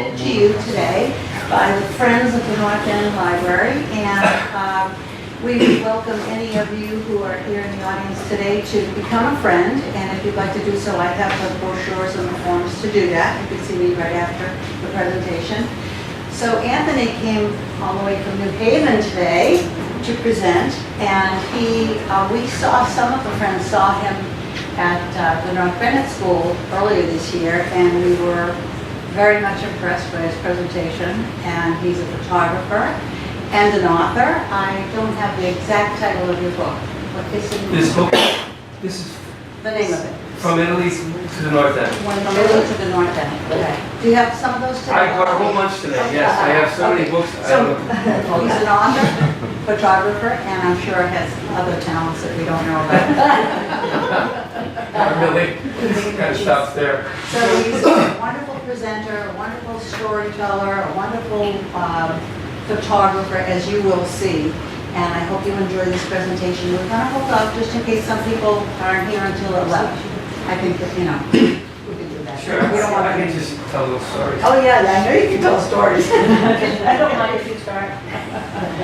presented to you today by the Friends of the North End Library, and we welcome any of you who are here in the audience today to become a friend, and if you'd like to do so, I have the brochures and the forms to do that. You can see me right after the presentation. So Anthony came all the way from New Haven today to present, and we saw, some of the friends saw him at the North Bennett School earlier this year, and we were very much impressed by his presentation. And he's a photographer and an author. I don't have the exact title of your book. What is it? This book, this is The name of it. From Italy to the North End. From Italy to the North End. Okay. Do you have some of those today? I bought a whole bunch today, yes. I have so many books. So, he's an author, photographer, and I'm sure has other talents that we don't know about. Not really. It kind of stops there. So he's a wonderful presenter, a wonderful storyteller, a wonderful photographer, as you will see. And I hope you enjoy this presentation. We're going to hold up just in case some people aren't here until 11. I think that, we can do that. Sure, We don't want I to. can just tell little stories. Oh, yeah, I know you can tell stories. I don't mind if you start.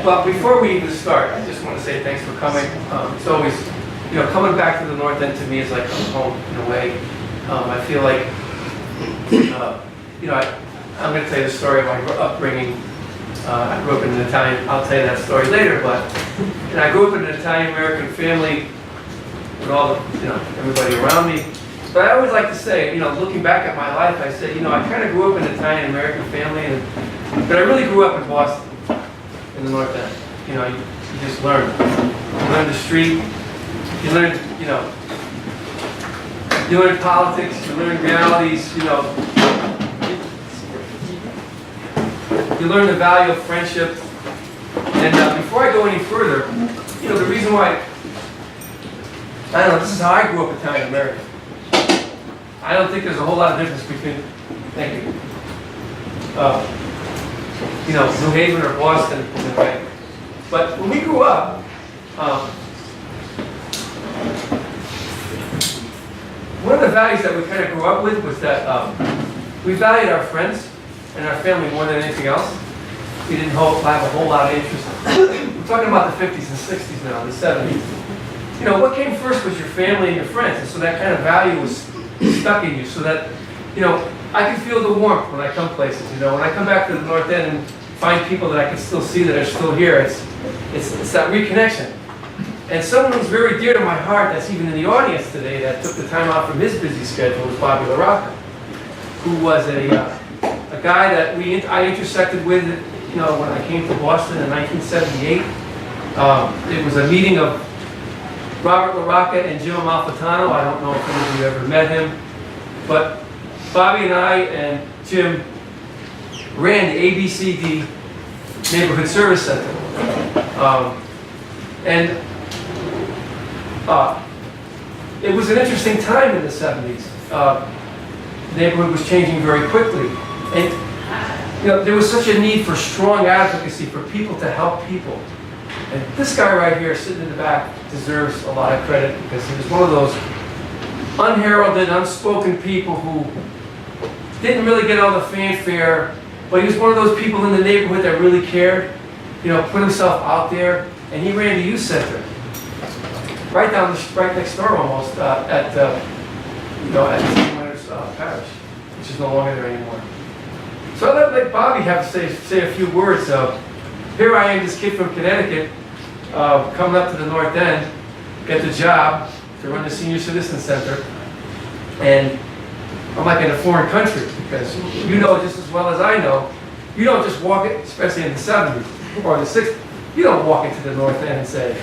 But before we even start, I just want to say thanks for coming. It's always, coming back to the North End to me is like coming home in a way. I feel like, I'm going to tell you the story of my upbringing. I grew up in an Italian, I'll tell you that story later, but I grew up in an Italian-American family with all the, everybody around me. But I always like to say, looking back at my life, I say, I kind of grew up in an Italian-American family, but I really grew up in Boston, in the North End. You just learn. You learn the street, you learn, you learn politics, you learn realities, you learn the value of friendship. And before I go any further, the reason why, I don't know, this is how I grew up Italian-American. I don't think there's a whole lot of difference between, thank you, New Haven or Boston in a way. But when we grew up, one of the values that we kind of grew up with was that we valued our friends and our family more than anything else. We didn't have a whole lot of interest. We're talking about the 50s and 60s now, the 70s. What came first was your family and your friends, and so that kind of value was stuck in you, so that, I can feel the warmth when I come places. When I come back to the North End and find people that I can still see that are still here, it's that reconnection. And someone who's very dear to my heart, that's even in the audience today, that took the time out from his busy schedule, was Bobby LaRocca, who was a guy that I intersected with, when I came to Boston in 1978. It was a meeting of Robert LaRocca and Jim Amalfitano. I don't know if any of you ever met him, but Bobby and I and Jim ran the ABCD Neighborhood Service Center. It was an interesting time in the 70s. The neighborhood was changing very quickly. And there was such a need for strong advocacy for people to help people. And this guy right here sitting in the back deserves a lot of credit because he was one of those unheralded, unspoken people who didn't really get all the fanfare, but he was one of those people in the neighborhood that really cared, put himself out there, and he ran the youth center right next door almost at St. Leonard's Parish, which is no longer there anymore. So I'd let Bobby have to say a few words. Here I am, this kid from Connecticut, coming up to the North End, get the job to run the Senior Citizen Center, and I'm like in a foreign country because just as well as I know, you don't just walk it, especially in the 70s or the 60s, you don't walk into the North End and say,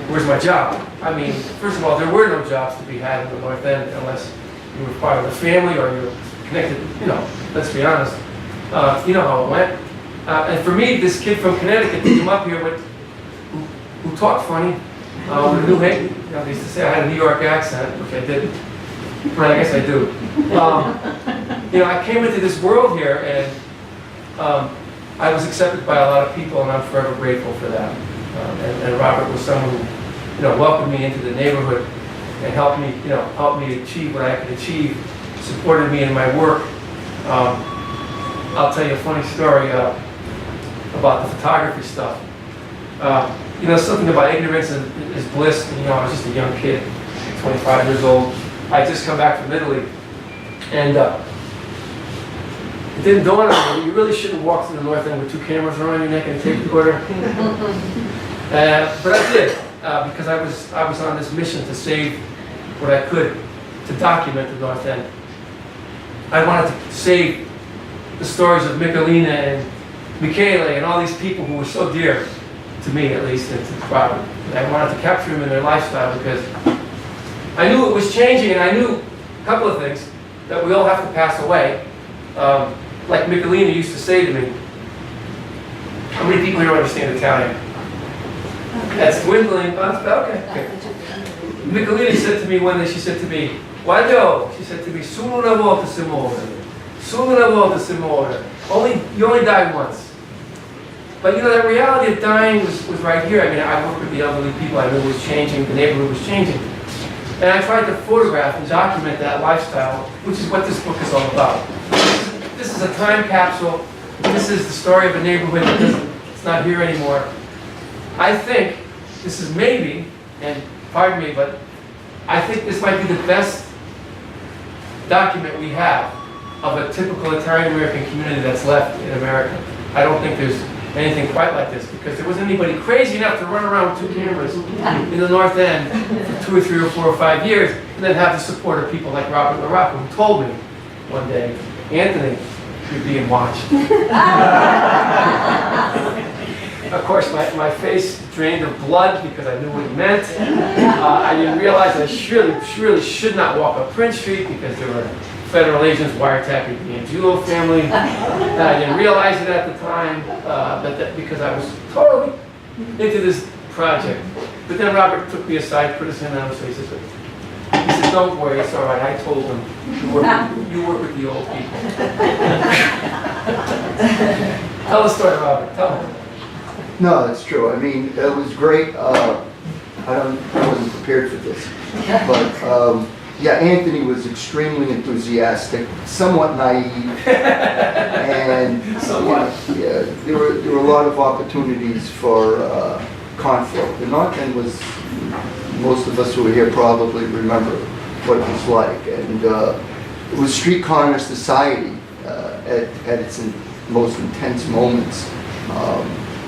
where's my job? I mean, first of all, there were no jobs to be had in the North End unless you were part of the family or you were connected, let's be honest. You know how it went. And for me, this kid from Connecticut to come up here who talked funny, with a New Haven, they used to say I had a New York accent, which I didn't, but I guess I do. I came into this world here and I was accepted by a lot of people, and I'm forever grateful for that. And Robert was someone who, welcomed me into the neighborhood and helped me achieve what I could achieve, supported me in my work. I'll tell you a funny story about the photography stuff. You know, something about ignorance is bliss. You know, I was just a young kid, 25 years old. I had just come back from Italy, and it didn't dawn on me, you really shouldn't walk through the North End with 2 cameras around your neck and a tape recorder. But I did, because I was on this mission to save what I could, to document the North End. I wanted to save the stories of Michelina and Michele and all these people who were so dear to me, at least, and to the crowd. And I wanted to capture them in their lifestyle because I knew it was changing, and I knew a couple of things, that we all have to pass away. Like Michelina used to say to me, how many people here understand Italian? That's dwindling. Okay. Michelina said to me one day, she said to me, Guaglio, she said to me, solo una volta si muore. Solo una volta si muore. You only die once. But you know, that reality of dying was right here. I mean, I worked with the elderly people. I knew it was changing. The neighborhood was changing. And I tried to photograph and document that lifestyle, which is what this book is all about. This is a time capsule. This is the story of a neighborhood it's not here anymore. I think this is maybe, and pardon me, but I think this might be the best document we have of a typical Italian-American community that's left in America. I don't think there's anything quite like this, because there wasn't anybody crazy enough to run around with 2 cameras in the North End for 2 or 3 or 4 or 5 years, and then have the support of people like Robert LaRocca, who told me one day, Anthony, you're being watched. Of course, my face drained of blood because I knew what it meant. I didn't realize I surely should not walk up Prince Street because there were federal agents wiretapping the Angiulo family. I didn't realize it at the time, because I was totally into this project. But then Robert took me aside, put his hand on his face, he said, don't worry, it's all right. I told him, you work with the old people. Tell the story, Robert. Tell him. No, that's true. I mean, it was great. I wasn't prepared for this. But, yeah, Anthony was extremely enthusiastic, somewhat naive. And yeah, there were a lot of opportunities for conflict. The North End was, most of us who are here probably remember what it was like. And it was street corner society at its most intense moments.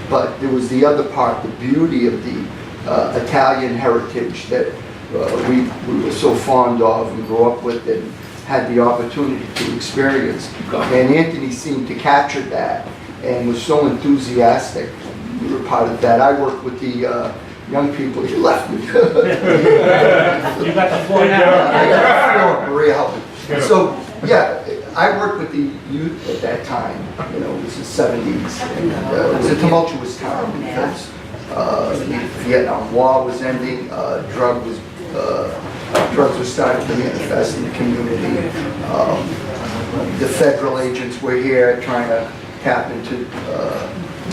But there was the other part, the beauty of the Italian heritage that we were so fond of and grew up with and had the opportunity to experience. And Anthony seemed to capture that and was so enthusiastic. We were part of that. I worked with the young people. You left me. You got the floor now. I got the floor. Maria helped me. So, yeah, I worked with the youth at that time. You know, it was the 70s. And, it was a tumultuous time because the Vietnam War was ending. Drugs were starting to manifest in the community. The federal agents were here trying to tap into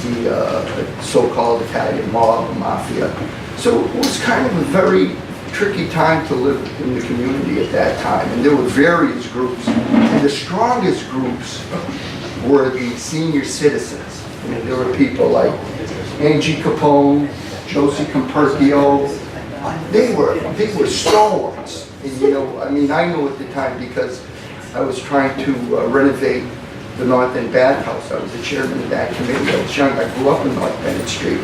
the so-called Italian mob, the mafia. So it was kind of a very tricky time to live in the community at that time. And there were various groups. And the strongest groups were the senior citizens. I mean, there were people like Angie Capone, Josie Comperchio. They were stalwarts. And, you know, I mean, I knew at the time because I was trying to renovate the North End Bathhouse. I was the chairman of that committee. I was young. I grew up in North Bennett Street.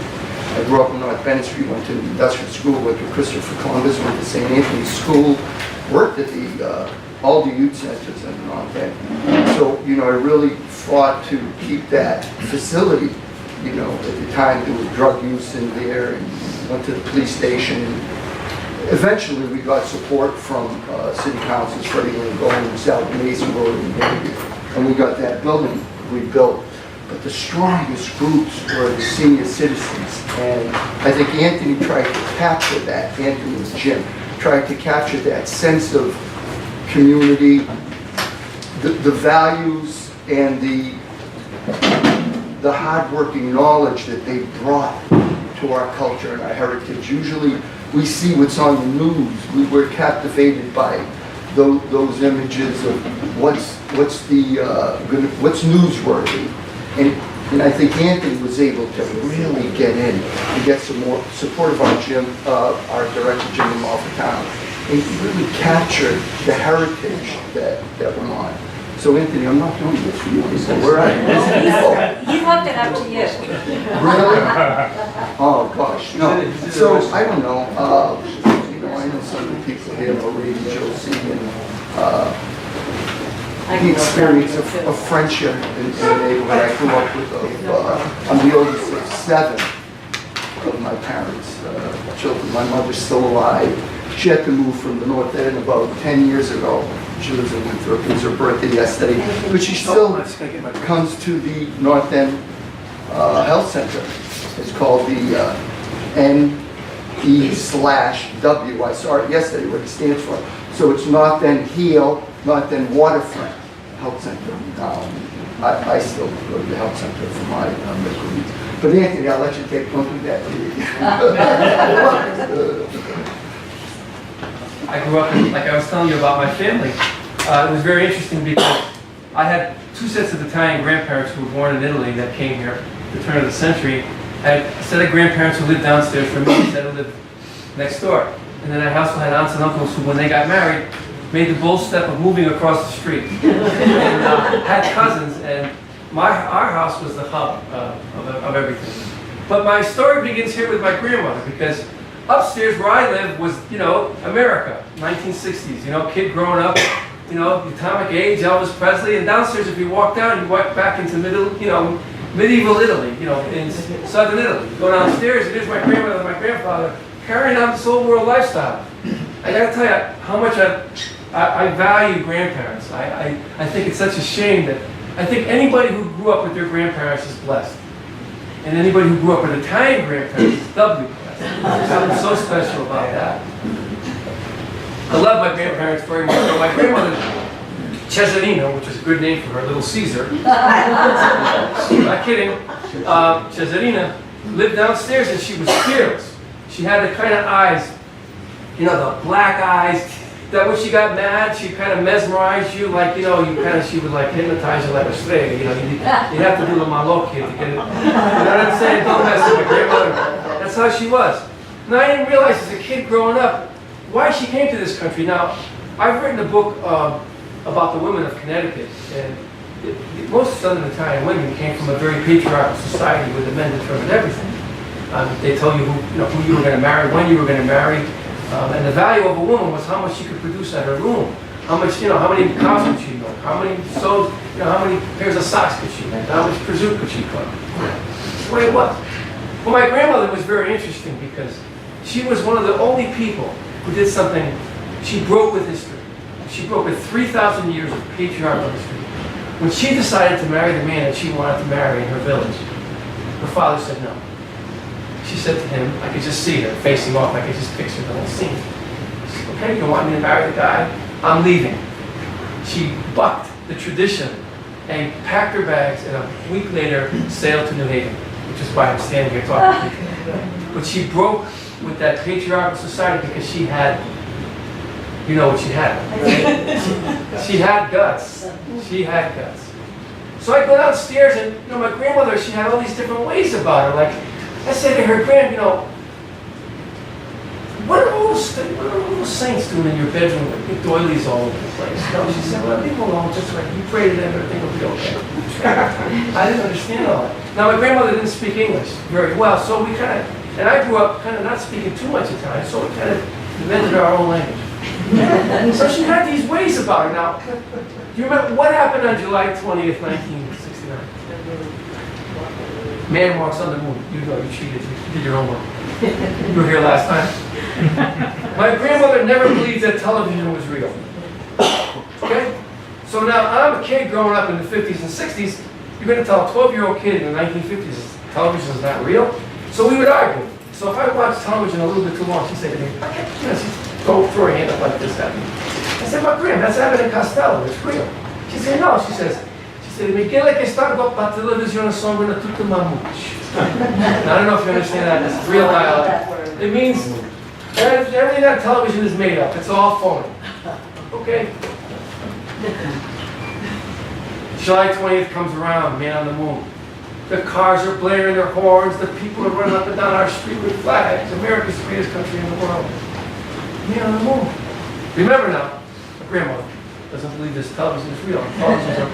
I grew up in North Bennett Street, went to the industrial school, went to Christopher Columbus, went to St. Anthony's School, worked at all the youth centers in North End. So, you know, I really fought to keep that facility. You know, at the time there was drug use in there, and went to the police station. Eventually we got support from city councils, Freddie Langone, Sal Mason Road, and we got that building rebuilt. But the strongest groups were the senior citizens, and I think Anthony tried to capture that. Anthony and Jim tried to capture that sense of community, the values, and the hard-working knowledge that they brought to our culture and our heritage. Usually we see what's on the news. We were captivated by those images of what's what's newsworthy. And I think Anthony was able to really get in and get some more support of our director, Jim Malfitano. And he really captured the heritage that went on. So Anthony, I'm not doing this for you. Where are you? He left it up to you. Really? Oh, gosh, no. So, I don't know, I know some of the people here, Marie, Josie, and the experience of friendship in the neighborhood. I grew up with, I'm the oldest of 7 of my parents' children. My mother's still alive. She had to move from the North End about 10 years ago. She lives in Winthrop. It was her birthday yesterday. But she still comes to the North End Health Center. It's called the NE/W. I saw it yesterday, what it stands for. So it's North End Heal, North End Waterfront Health Center. I still go to the health center for my medical needs. But Anthony, I'll let you don't do that to me. I grew up, like I was telling you about my family. It was very interesting because I had 2 sets of Italian grandparents who were born in Italy that came here at the turn of the century. I had a set of grandparents who lived downstairs from me, a set who lived next door. And then I also had aunts and uncles who, when they got married, made the bold step of moving across the street. And had cousins, and our house was the hub of everything. But my story begins here with my grandmother, because upstairs where I lived was, America, 1960s, kid growing up, the atomic age, Elvis Presley, and downstairs if you walk down, you walk back into medieval Italy, in southern Italy. You go downstairs, and there's my grandmother and my grandfather carrying out this old world lifestyle. I gotta tell you how much I value grandparents. I think it's such a shame that I think anybody who grew up with their grandparents is blessed. And anybody who grew up with Italian grandparents is doubly blessed. There's something so special about that. I love my grandparents very much. So my grandmother, Cesarina, which is a good name for her, Little Caesar. Not kidding. Cesarina lived downstairs and she was fearless. She had the kind of eyes, the black eyes, that when she got mad, she kind of mesmerized you, like, she would like hypnotize you like a strega, you'd have to do the malocchio to get it. You know what I'm saying? Don't mess with my grandmother. That's how she was. Now, I didn't realize as a kid growing up why she came to this country. Now, I've written a book about the women of Connecticut, and most Southern Italian women came from a very patriarchal society where the men determined everything. They told you who you were going to marry, when you were going to marry, and the value of a woman was how much she could produce at her loom, how much, how many cows could she milk, how many sews, how many pairs of socks could she make, how much prosciutto could she cook. That's the way it was. Well, my grandmother was very interesting because she was one of the only people who did something. She broke with history. She broke with 3,000 years of patriarchal history. When she decided to marry the man that she wanted to marry in her village, her father said no. She said to him, I could just see her facing off, I could just picture the whole scene. She said, okay, you want me to marry the guy? I'm leaving. She bucked the tradition and packed her bags, and a week later sailed to New Haven, which is why I'm standing here talking to you. But she broke with that patriarchal society because she had, what she had. She had guts. She had guts. So I go downstairs and, my grandmother, she had all these different ways about her. Like, I said to her, Grand, what are all those saints doing in your bedroom with big doilies all over the place? She said, well, leave them alone, just like you pray to them, everything will be okay. I didn't understand all that. Now, my grandmother didn't speak English very well, so we and I grew up kind of not speaking too much Italian, so we kind of invented our own language. So she had these ways about her. Now, do you remember what happened on July 20th, 1969? Man walks on the moon. You cheated. You did your homework. You were here last time. My grandmother never believed that television was real. Okay? So now I'm a kid growing up in the 50s and 60s. You're going to tell a 12-year-old kid in the 1950s television is not real? So we would argue. So if I watched television a little bit too long, she'd say to me, she'd go throw her hand up like this at me. I said, my Graham, that's Abbott and Costello. It's real. She said, no. She said, Michele che sta a televisione sono tutto mamucci. I don't know if you understand that. It's real dialect. It means everything on television is made up. It's all phony. Okay. July 20th comes around, man on the moon. The cars are blaring their horns, the people are running up and down our street with flags. America's the greatest country in the world. Man on the moon. Remember now, my grandmother doesn't believe this television is real. Television's real.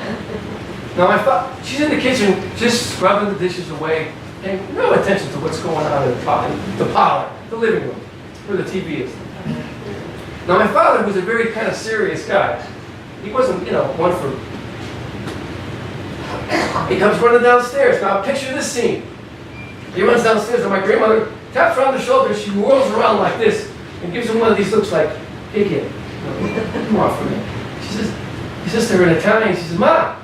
Now she's in the kitchen just scrubbing the dishes away, paying no attention to what's going on in the parlor, the living room, where the TV is. Now my father was a very kind of serious guy. He wasn't, one for... He comes running downstairs. Now picture this scene. He runs downstairs and my grandmother taps her on the shoulder. She whirls around like this and gives him one of these looks like, hey kid, come on for me. He says to her in Italian, she says, Ma,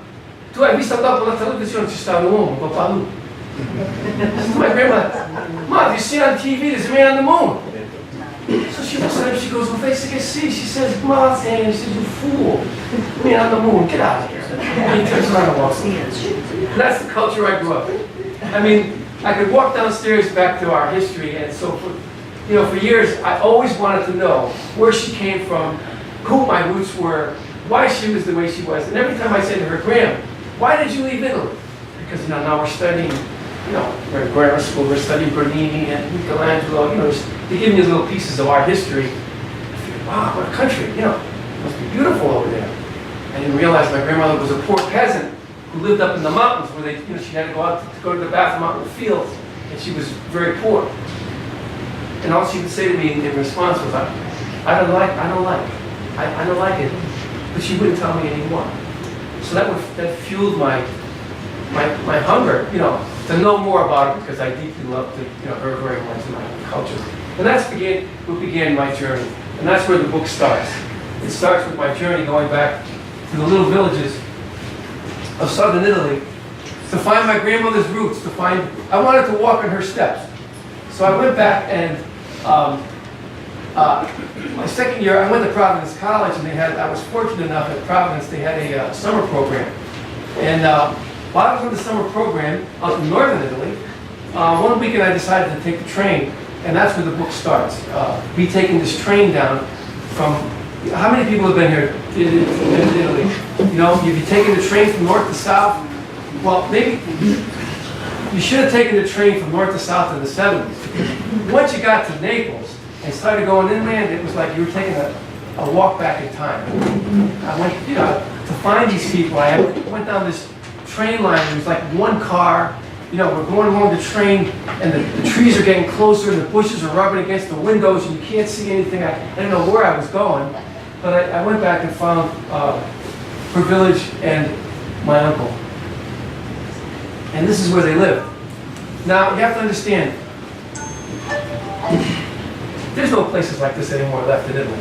tu hai visto dopo la televisione ci sta un uomo, papà lui. Says to my grandmother, Ma, do you see on TV there's a man on the moon? So she looks at him, she goes, well, face to see. She says, Ma, and she says, you fool. Man on the moon, get out of here. And he turns around and walks away. And that's the culture I grew up in. I mean, I could walk downstairs back to our history, and so for years, I always wanted to know where she came from, who my roots were, why she was the way she was. And every time I said to her, Graham, why did you leave Italy? Because, now we're studying, we're in grammar school, we're studying Bernini and Michelangelo, they give me these little pieces of our history. I figured, wow, what a country, it must be beautiful over there. I didn't realize my grandmother was a poor peasant who lived up in the mountains where she had to go out to go to the bathroom out in the fields, and she was very poor. And all she would say to me in response was, I don't like it. But she wouldn't tell me anymore. So that fueled my hunger, to know more about it because I deeply loved her very much in my culture. And that's what began my journey. And that's where the book starts. It starts with my journey going back to the little villages of southern Italy to find my grandmother's roots, I wanted to walk in her steps. So I went back and my second year, I went to Providence College, and I was fortunate enough at Providence, they had a summer program. And while I was in the summer program up in northern Italy, one weekend I decided to take the train, and that's where the book starts. Me taking this train down from, how many people have been here in Italy? You've been taking the train from north to south. Well, maybe you should have taken the train from north to south in the 70s. Once you got to Naples, and started going inland, it was like you were taking a walk back in time. I went, to find these people. I went down this train line. It was like one car. We're going along the train, and the trees are getting closer, and the bushes are rubbing against the windows, and you can't see anything. I didn't know where I was going, but I went back and found her village and my uncle. And this is where they live. Now, you have to understand, there's no places like this anymore left in Italy.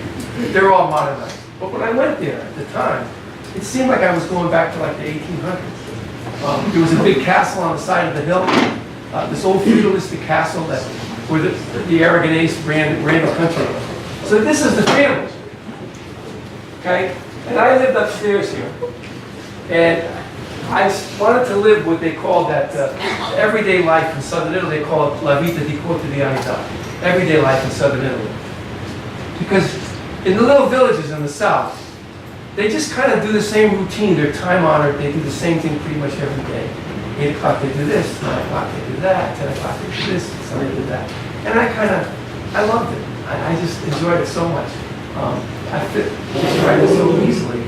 They're all modernized. But when I went there at the time, it seemed like I was going back to like the 1800s. There was a big castle on the side of the hill, this old feudalistic castle where the Aragonese ran the country. So this is the family. Okay? And I lived upstairs here. And I wanted to live what they call that everyday life in southern Italy. They call it la vita di quotidianità. Everyday life in southern Italy. Because in the little villages in the south, they just kind of do the same routine. They're time honored. They do the same thing pretty much every day. 8 o'clock they do this, 9 o'clock they do that, 10 o'clock they do this, Sunday they do that. And I loved it. I just enjoyed it so much. I fit right in so easily.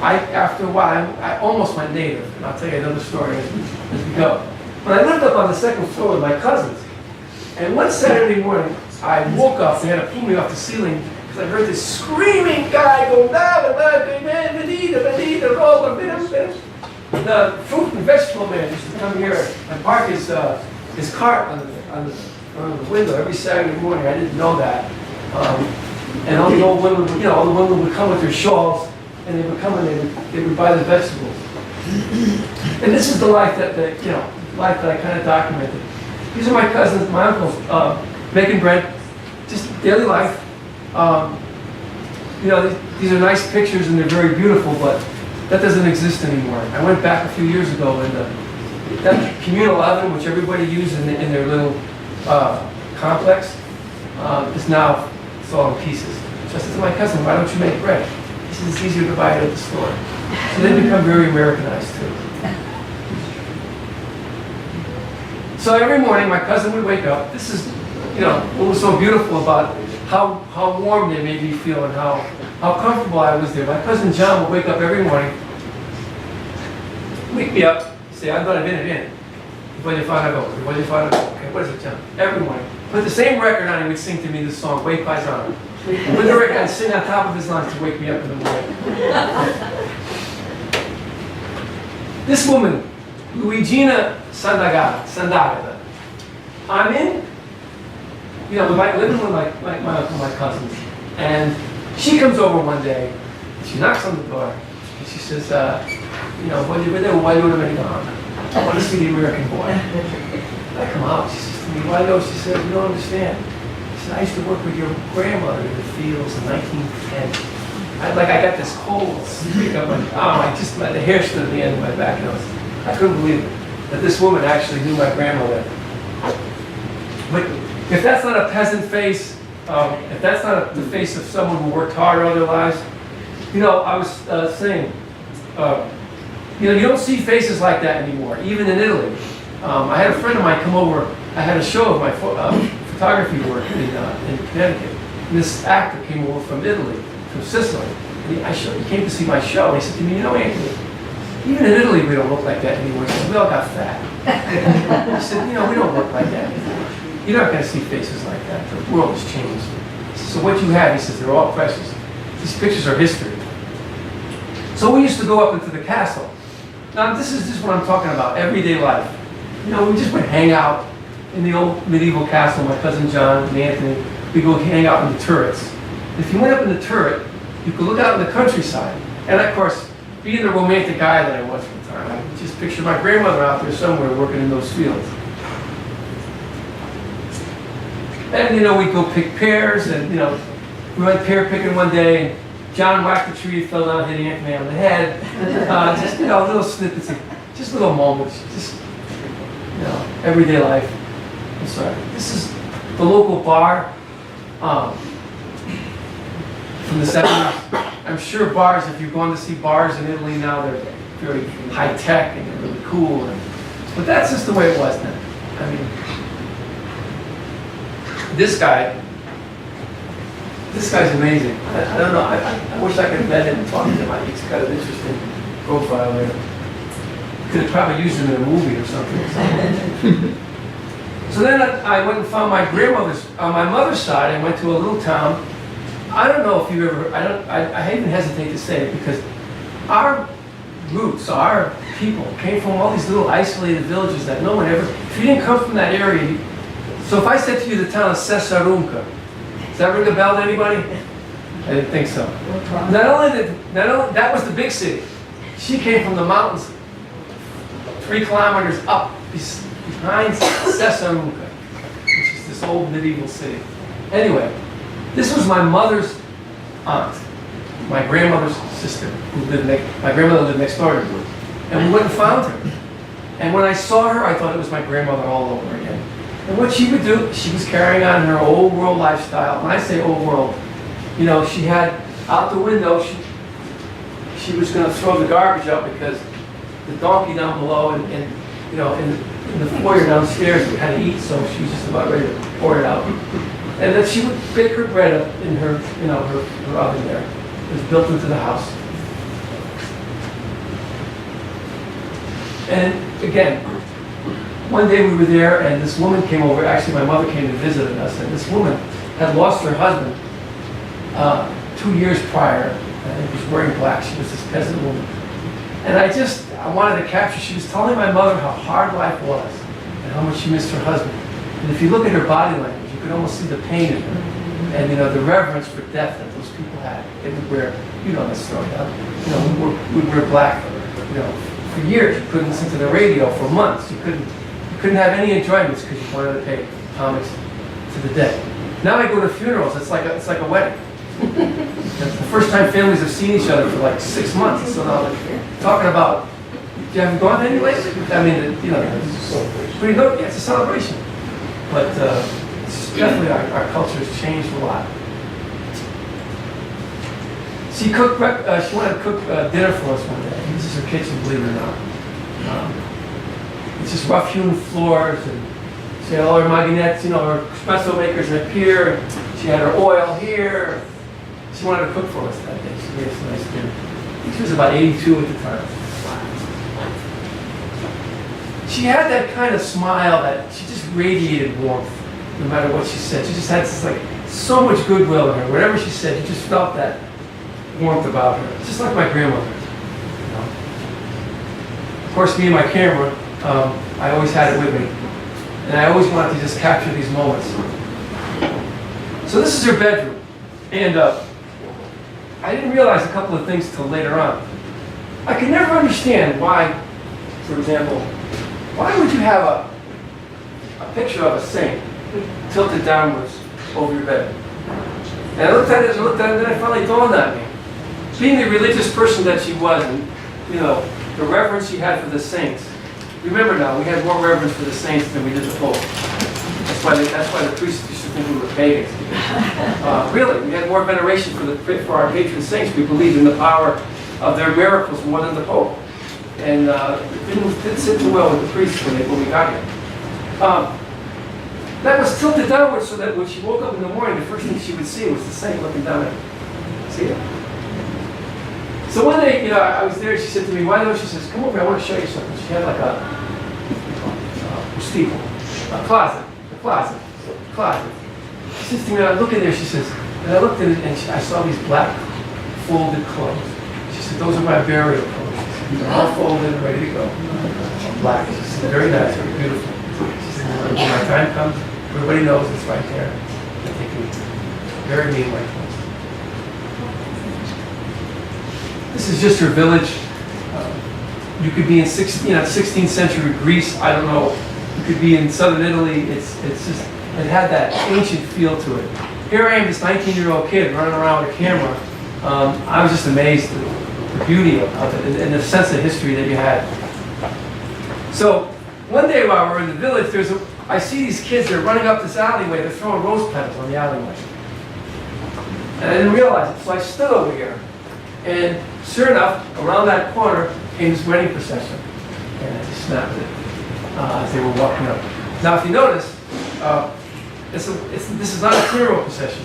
After a while, I almost went native. And I'll tell you another story as we go. But I lived up on the second floor with my cousins. And one Saturday morning, I woke up, they had to pull me off the ceiling, because I heard this screaming guy go, the fruit and vegetable man used to come here and park his cart on the window every Saturday morning. I didn't know that. And all the old women, all the women would come with their shawls, and they would come and they would buy the vegetables. And this is the life that life that I kind of documented. These are my cousins, my uncles, making bread, just daily life. These are nice pictures and they're very beautiful, but that doesn't exist anymore. I went back a few years ago, and that communal oven, which everybody used in their little complex, is now, it's all in pieces. So I said to my cousin, why don't you make bread? He says, it's easier to buy it at the store. So they become very Americanized too. So every morning my cousin would wake up. This is, what was so beautiful about how warm they made me feel and how comfortable I was there. My cousin John would wake up every morning, wake me up, say, I'm going to in. What if I go? What if I go? Okay, what is it, John? Every morning. Put the same record on, he would sing to me this song, Wake Paisano. Put the record on, sing on top of his lungs to wake me up in the morning. This woman, Luigina Sandagata. I'm in, living with my uncle, my cousins. And she comes over one day, and she knocks on the door, and she says, why do I want to see the American boy. I come out, she says to me, why no? She said, you don't understand. She said, I used to work with your grandmother in the fields in 1910. I got this cold streak up the hair stood at the end of my back. I couldn't believe it, that this woman actually knew my grandmother. But if that's not a peasant face, if that's not the face of someone who worked hard all their lives, I was saying, you don't see faces like that anymore, even in Italy. I had a friend of mine come over. I had a show of my photography work in Connecticut. And this actor came over from Italy, from Sicily. And he came to see my show. And he said to me, Anthony, even in Italy we don't look like that anymore. He said, we all got fat. I said, we don't look like that anymore. You're not going to see faces like that. The world has changed. So what you have, he says, they're all precious. These pictures are history. So we used to go up into the castle. Now this is just what I'm talking about, everyday life. We just would hang out in the old medieval castle, my cousin John and Anthony. We'd go hang out in the turrets. If you went up in the turret, you could look out in the countryside. And of course, being the romantic guy that I was at the time, I could just picture my grandmother out there somewhere working in those fields. And we'd go pick pears, and we went pear picking one day, and John whacked the tree, fell down, hit Anthony on the head. Just little snippets, just little moments, just everyday life. I'm sorry. This is the local bar from the 70s. I'm sure bars, if you've gone to see bars in Italy now, they're very high tech and they're really cool. But that's just the way it was then. I mean, this guy's amazing. I don't know. I wish I could have met him and talked to him. He's got an interesting profile there. Could have probably used him in a movie or something. So then I went and found my grandmother's, on my mother's side, I went to a little town. I don't know if you ever, I even hesitate to say it because our roots, our people came from all these little isolated villages that no one ever, if you didn't come from that area, so if I said to you the town of Cesarunca, does that ring a bell to anybody? I didn't think so. Not only that was the big city. She came from the mountains 3 kilometers up behind Cesarunca, which is this old medieval city. Anyway, this was my mother's aunt, my grandmother's sister, who lived my grandmother lived next door to me. And we went and found her. And when I saw her, I thought it was my grandmother all over again. And what she would do, she was carrying on her old world lifestyle. When I say old world, she had out the window, she was going to throw the garbage out because the donkey down below and in the foyer downstairs had to eat, so she was just about ready to pour it out. And then she would bake her bread up in her, her oven there. It was built into the house. And again, one day we were there and this woman came over, actually my mother came and visited us, and this woman had lost her husband 2 years prior, and he was wearing black. She was this peasant woman. And I wanted to capture, she was telling my mother how hard life was and how much she missed her husband. And if you look at her body language, you could almost see the pain in her. And the reverence for death that those people had. They would wear, that story, we'd wear black, for years. You couldn't listen to the radio for months. You couldn't have any enjoyments because you wanted to pay homage to the dead. Now I go to funerals, it's like a wedding. It's the first time families have seen each other for like 6 months. So now they're talking about, you haven't gone to any lately? I mean, it's a celebration. But it's definitely our culture has changed a lot. She cooked. She wanted to cook dinner for us one day. This is her kitchen, believe it or not. It's just rough-hewn floors, and she had all her maginettes, her espresso makers in here. She had her oil here. She wanted to cook for us that day. She made us a nice dinner. She was about 82 at the time. She had that kind of smile that she just radiated warmth, no matter what she said. She just had this, so much goodwill in her. Whatever she said, you just felt that warmth about her. Just like my grandmother. Of course, me and my camera, I always had it with me. And I always wanted to just capture these moments. So this is her bedroom. And I didn't realize a couple of things till later on. I could never understand why, for example, why would you have a picture of a saint tilted downwards over your bed? And I looked at it, and then it finally dawned on me. Being the religious person that she was, and the reverence she had for the saints. Remember now, we had more reverence for the saints than we did the Pope. That's why the priests used to think we were pagans. Really, we had more veneration for our patron saints. We believed in the power of their miracles more than the Pope. And it didn't sit too well with the priests when we got here. That was tilted downwards so that when she woke up in the morning, the first thing she would see was the saint looking down at her. See it? So one day, I was there. She said to me, "Why don't?" She says, "Come over. I want to show you something." She had like a steeple, a closet. She says to me, "I look in there." She says, and I looked in it, and I saw these black folded clothes. She said, "Those are my burial clothes." She said, "They're all folded, ready to go. Black." She said, "Very nice, very beautiful." She said, "When my time comes, everybody knows it's right there. That they can bury me in my clothes." This is just her village. You could be in 16th century Greece. I don't know. You could be in southern Italy. It had that ancient feel to it. Here I am, this 19-year-old kid running around with a camera. I was just amazed at the beauty of it and the sense of history that you had. So one day while we're in the village, I see these kids. They're running up this alleyway. They're throwing rose petals on the alleyway. And I didn't realize it, so I stood over here. And sure enough, around that corner came this wedding procession. And I just snapped it as they were walking up. Now, if you notice, this is not a funeral procession.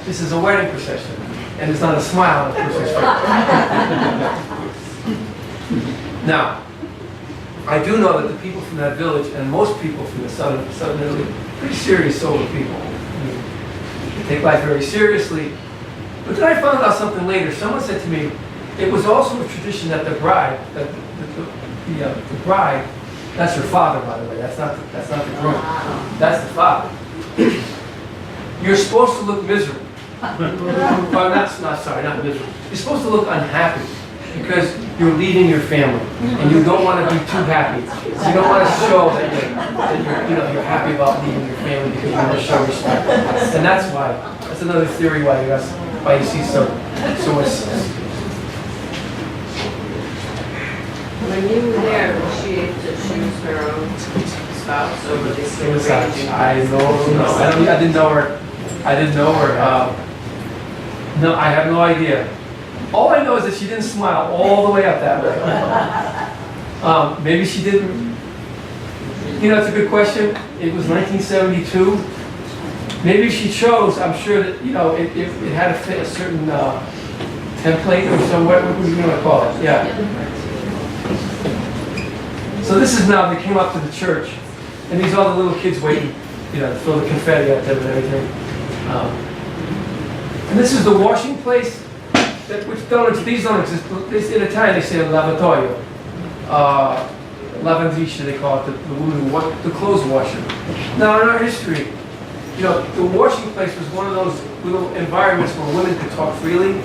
This is a wedding procession. And it's not a smile on the person's face. Now, I do know that the people from that village, and most people from the southern Italy, pretty serious sober people. They take life very seriously. But then I found out something later. Someone said to me, it was also a tradition that the bride, the bride, that's her father, by the way. That's not the groom. That's the father. You're supposed to look miserable. Not miserable. You're supposed to look unhappy because you're leaving your family, and you don't want to be too happy. You don't want to show that you're happy about leaving your family because you want to show respect. And that's why. That's another theory why you see so much. When you were there, was she able to choose her own spouse, or were they still arranging? I didn't know her. No, I have no idea. All I know is that she didn't smile all the way up that way. Maybe she didn't. It's a good question. It was 1972. Maybe she chose. I'm sure that it had to fit a certain template or somewhere. What would you want to call it? Yeah. So this is now. They came up to the church, and these are all the little kids waiting, to throw the confetti at them and everything. And this is the washing place. These don't exist. In Italian they say lavatoio. Lavandice, they call it, the clothes washer. Now in our history, the washing place was one of those little environments where women could talk freely.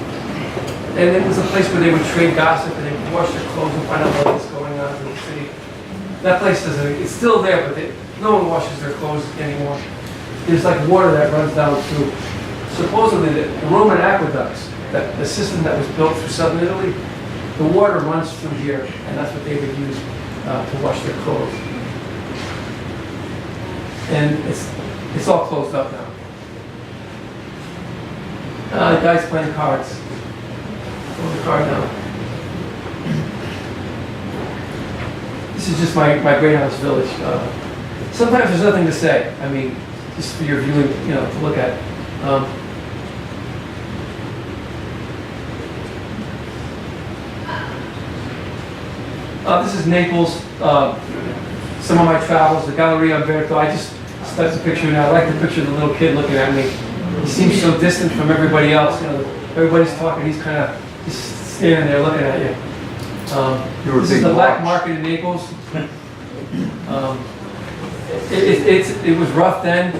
And it was a place where they would trade gossip and they would wash their clothes and find out what was going on in the city. That place it's still there, but no one washes their clothes anymore. There's like water that runs down through. Supposedly the Roman aqueducts, the system that was built through southern Italy, the water runs through here, and that's what they would use to wash their clothes. And it's all closed up now. The guy's playing cards. Slow the car down. This is just my great house village. Sometimes there's nothing to say. I mean, just for your viewing, to look at. This is Naples. Some of my travels, the Galleria Umberto. I just stuck the picture, and I like the picture of the little kid looking at me. He seems so distant from everybody else. Everybody's talking. He's kind of just standing there looking at you. This is the black market in Naples. It was rough then.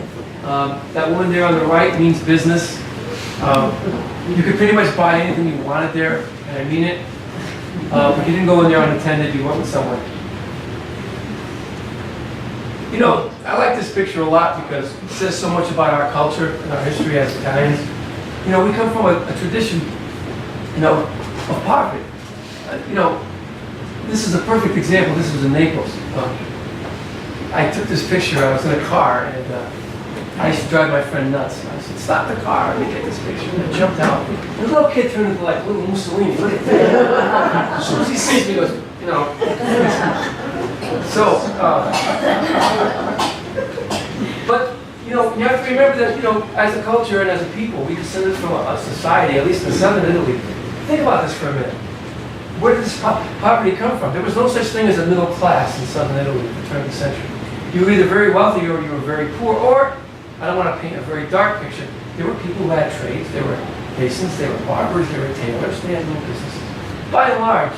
That woman there on the right means business. You could pretty much buy anything you wanted there, and I mean it. But you didn't go in there unattended, you went with someone. I like this picture a lot because it says so much about our culture and our history as Italians. We come from a tradition, of poverty. This is a perfect example. This was in Naples. I took this picture, I was in a car, and I used to drive my friend nuts. I said, stop the car, let me get this picture. And I jumped out. And the little kid turned into like little Mussolini. Look at that. As soon as he sees me, he goes, So, but, you have to remember that, as a culture and as a people, we descended from a society, at least in southern Italy. Think about this for a minute. Where did this poverty come from? There was no such thing as a middle class in southern Italy at the turn of the century. You were either very wealthy or you were very poor, or, I don't want to paint a very dark picture, there were people who had trades. They were masons, they were barbers, they were tailors, they had little businesses. By and large,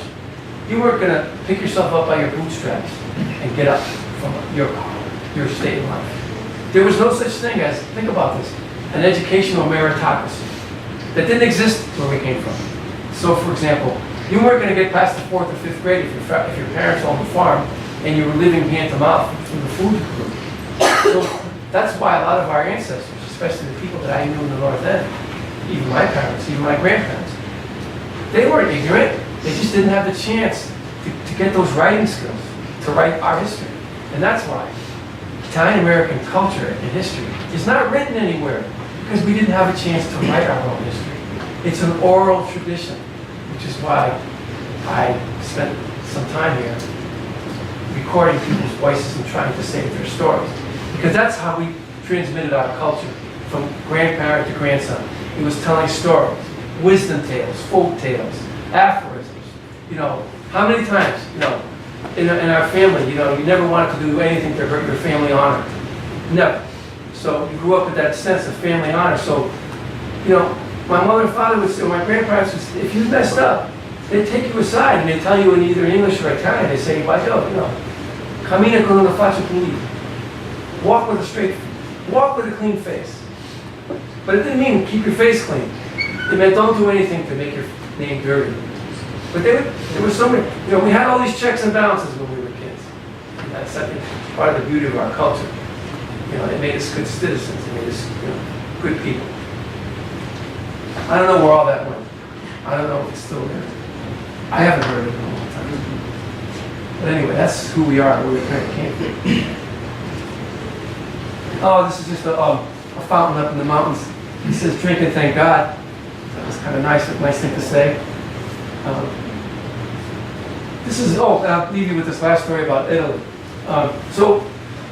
you weren't going to pick yourself up by your bootstraps and get up from your state in life. There was no such thing as, think about this, an educational meritocracy that didn't exist where we came from. So, for example, you weren't going to get past the 4th or 5th grade if your parents owned a farm and you were living hand to mouth from the food you grew. So that's why a lot of our ancestors, especially the people that I knew in the North End, even my parents, even my grandparents, they weren't ignorant. They just didn't have the chance to get those writing skills, to write our history. And that's why Italian-American culture and history is not written anywhere, because we didn't have a chance to write our own history. It's an oral tradition, which is why I spent some time here recording people's voices and trying to save their stories. Because that's how we transmitted our culture from grandparent to grandson. It was telling stories, wisdom tales, folk tales, aphorisms. How many times, in our family, you never wanted to do anything to hurt your family honor. Never. So you grew up with that sense of family honor. So, my mother and father would say, my grandparents would say, if you messed up, they'd take you aside and they'd tell you in either English or Italian. They'd say, cammina con una faccia pulita. Walk with a clean face. But it didn't mean keep your face clean. It meant don't do anything to make your name dirty. But there was so many, we had all these checks and balances when we were kids. And that's, I think, part of the beauty of our culture. It made us good citizens. It made us, good people. I don't know where all that went. I don't know if it's still there. I haven't heard of it in a long time. But anyway, that's who we are, where we kind of came from. Oh, this is just a fountain up in the mountains. He says, drink and thank God. That was kind of nice thing to say. I'll leave you with this last story about Italy. So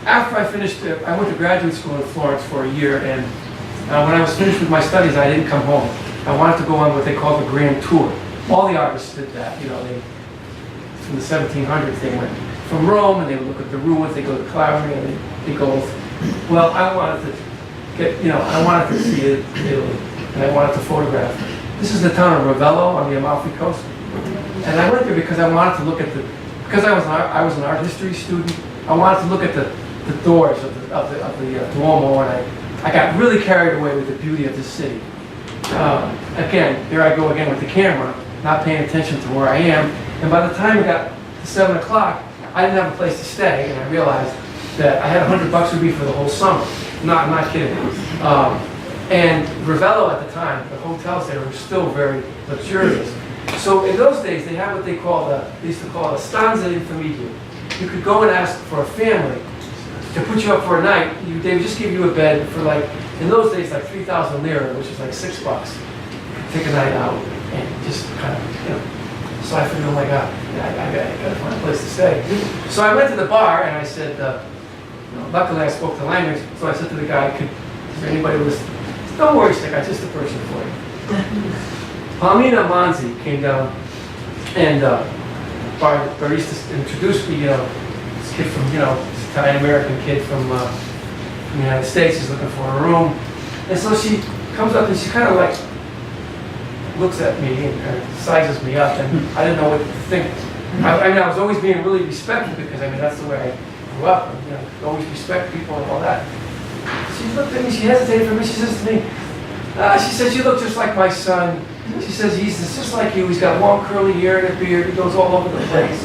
after I finished, I went to graduate school in Florence for a year, and when I was finished with my studies, I didn't come home. I wanted to go on what they call the Grand Tour. All the artists did that, from the 1700s, they went from Rome, and they would look at the ruins, they go to Calabria, and they go, well, I wanted to see Italy, and I wanted to photograph it. This is the town of Ravello on the Amalfi Coast. And I went there because I wanted to look at because I was an art history student, I wanted to look at the doors of the Duomo, and I got really carried away with the beauty of the city. Again, there I go again with the camera, not paying attention to where I am. And by the time it got to 7 o'clock, I didn't have a place to stay, and I realized that I had $100 with me for the whole summer. I'm not kidding. And Ravello at the time, the hotels there were still very luxurious. So in those days, they had what they used to call a stanza in famiglia. You could go and ask for a family to put you up for a night. They would just give you a bed for in those days, 3,000 lira, which is $6. You could take a night out. and just kind of, so I figured, oh my God, I gotta find a place to stay. So I went to the bar and I said, luckily I spoke the language, so I said to the guy, is there anybody listening? He said, don't worry, I got just a person for you. Palmina Manzi came down and barista introduced me, this kid from, this Italian-American kid from the United States is looking for a room. And so she comes up and she kind of like looks at me and kind of sizes me up, and I didn't know what to think. I mean, I was always being really respectful because, I mean, that's the way I grew up, and, always respect people and all that. She looked at me, she hesitated for me, she says to me, she says, you look just like my son. She says, he's just like you, he's got long curly hair and a beard, he goes all over the place.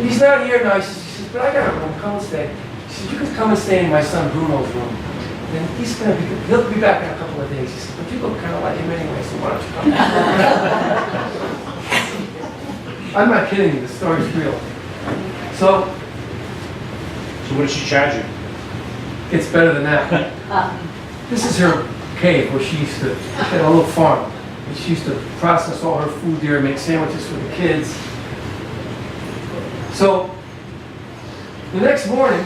He's not here now, she says, but I got a room, come and stay. She said, you can come and stay in my son Bruno's room. And he'll be back in a couple of days. He said, but you look kind of like him anyway, so why don't you come? I'm not kidding you, the story's real. So what did she charge you? it's better than that. This is her cave where she used to, she had a little farm. And she used to process all her food there, make sandwiches for the kids. So the next morning,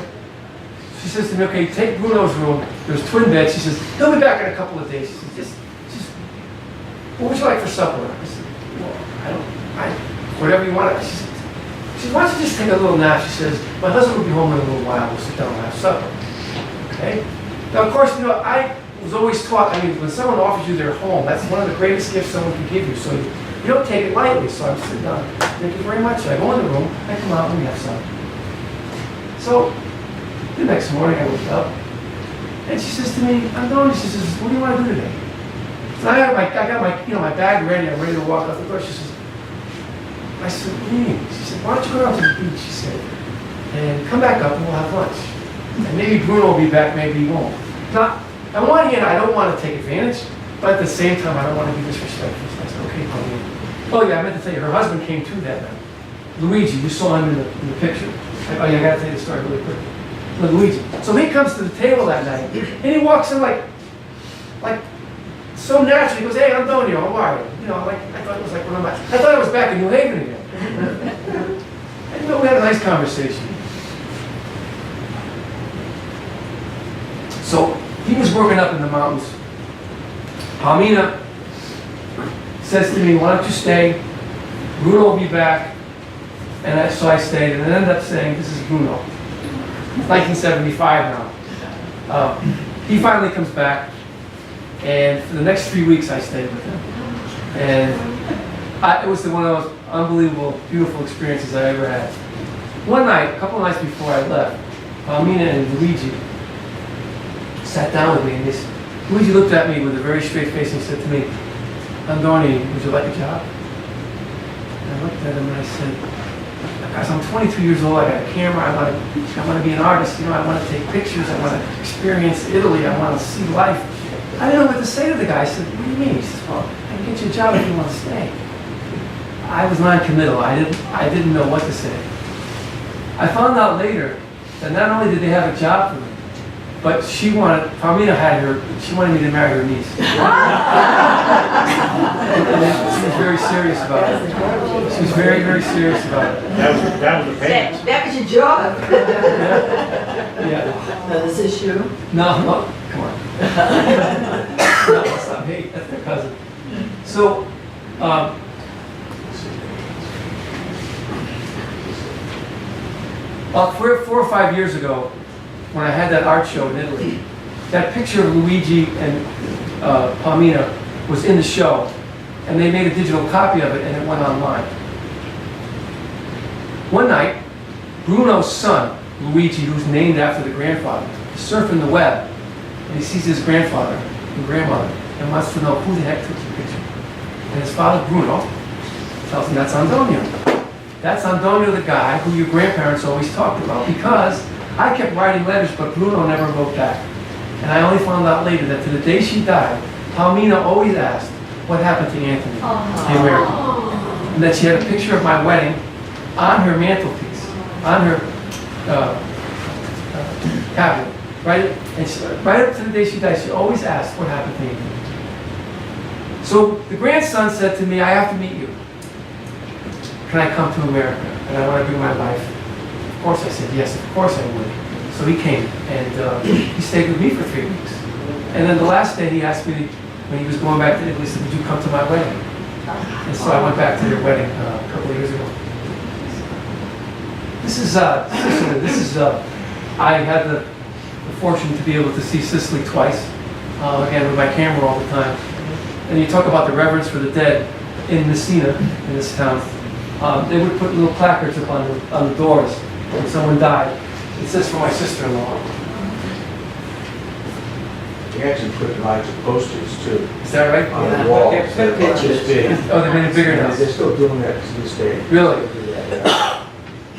she says to me, okay, take Bruno's room. There's twin beds. She says, he'll be back in a couple of days. She says, just what would you like for supper? I said, well, whatever you want. She says, why don't you just take a little nap? She says, my husband will be home in a little while. We'll sit down and have supper. Okay? Now, of course, I was always taught, I mean, when someone offers you their home, that's one of the greatest gifts someone can give you. So you don't take it lightly. So I'm sitting down, thank you very much. I go in the room, I come out, and we have supper. So the next morning I wake up, and she says to me, Andoni, she says, what do you want to do today? So I got my bag ready, I'm ready to walk out the door. She says, I said, what do you mean? She said, why don't you go down to the beach, she said, and come back up and we'll have lunch. And maybe Bruno will be back, maybe he won't. Now, on one hand, I don't want to take advantage, but at the same time, I don't want to be disrespectful. So I said, okay, Pauline. Oh yeah, I meant to tell you, her husband came too that night. Luigi, you saw him in the picture. Oh yeah, I got to tell you the story really quick. Luigi. So he comes to the table that night, and he walks in like so naturally. He goes, "Hey, Antonio, how are you?" I thought it was like one of my. I thought I was back in New Haven again. And we had a nice conversation. So he was working up in the mountains. Palmina says to me, "Why don't you stay? Bruno will be back." And so I stayed, and I ended up saying, "This is Bruno." 1975 now. He finally comes back, and for the next 3 weeks I stayed with him. And it was one of those unbelievable, beautiful experiences I ever had. One night, a couple of nights before I left, Palmina and Luigi sat down with me, and Luigi looked at me with a very straight face and he said to me, "Andoni, would you like a job?" And I looked at him and I said, "Guys, I'm 22 years old, I got a camera, I want to be an artist, I want to take pictures, I want to experience Italy, I want to see life." I didn't know what to say to the guy. I said, "What do you mean?" He says, "Well, I can get you a job if you want to stay." I was non-committal, I didn't know what to say. I found out later that not only did they have a job for me, but Palmina she wanted me to marry her niece. And she was very serious about it. She was very, very serious about it. That was the payment. That was your job. Yeah. Is this you? No, come on. No, that's not me, that's my cousin. So, about 4 or 5 years ago, when I had that art show in Italy, that picture of Luigi and Palmina was in the show, and they made a digital copy of it, and it went online. One night, Bruno's son, Luigi, who's named after the grandfather, is surfing the web, and he sees his grandfather and grandmother, and wants to know who the heck took the picture. And his father, Bruno, tells him that's Antonio. That's Antonio, the guy who your grandparents always talked about, because I kept writing letters, but Bruno never wrote back. And I only found out later that to the day she died, Palmina always asked, what happened to Anthony, the American? And that she had a picture of my wedding on her mantelpiece, on her cabinet. Right up to the day she died, she always asked what happened to Anthony. So the grandson said to me, I have to meet you. Can I come to America? And I want to bring my wife. Of course I said, yes, of course I would. So he came, and he stayed with me for 3 weeks. And then the last day he asked me, when he was going back to Italy, he said, would you come to my wedding? And so I went back to their wedding a couple of years ago. This is Sicily. I had the fortune to be able to see Sicily twice, again with my camera all the time. And you talk about the reverence for the dead in Messina, in this town. They would put little placards up on the doors when someone died. It says for my sister-in-law. They actually put large posters too Is that right? on the wall. Good pictures. Oh, they made it bigger now. They're still doing that to this day. Really?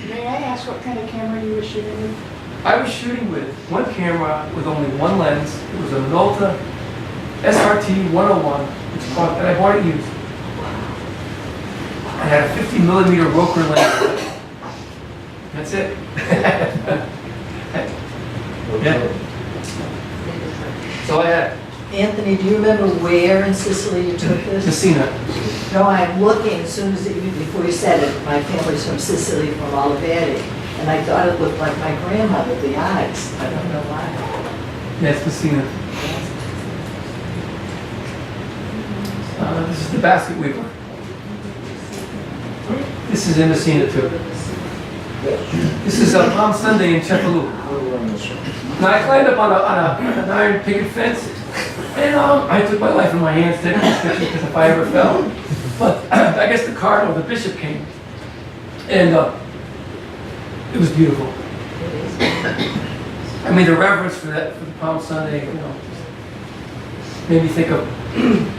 May I ask what kind of camera you were shooting with? I was shooting with one camera with only one lens. It was a Minolta SRT 101, and I bought it used. I had a 50 millimeter Roker lens. That's it. Yeah. So I had Anthony, do you remember where in Sicily you took this? Messina. No, I'm looking, as soon as before you said it, my family's from Sicily, from Oliveri, and I thought it looked like my grandmother, the eyes. I don't know why. Yes, Messina. This is the basket weaver. This is in Messina too. This is Palm Sunday in Cefalù. Now I climbed up on an iron picket fence, and I took my life in my hands taking this picture because if I ever fell. But I guess the cardinal, the bishop came, and it was beautiful. I mean, the reverence for that, for the Palm Sunday, made me think of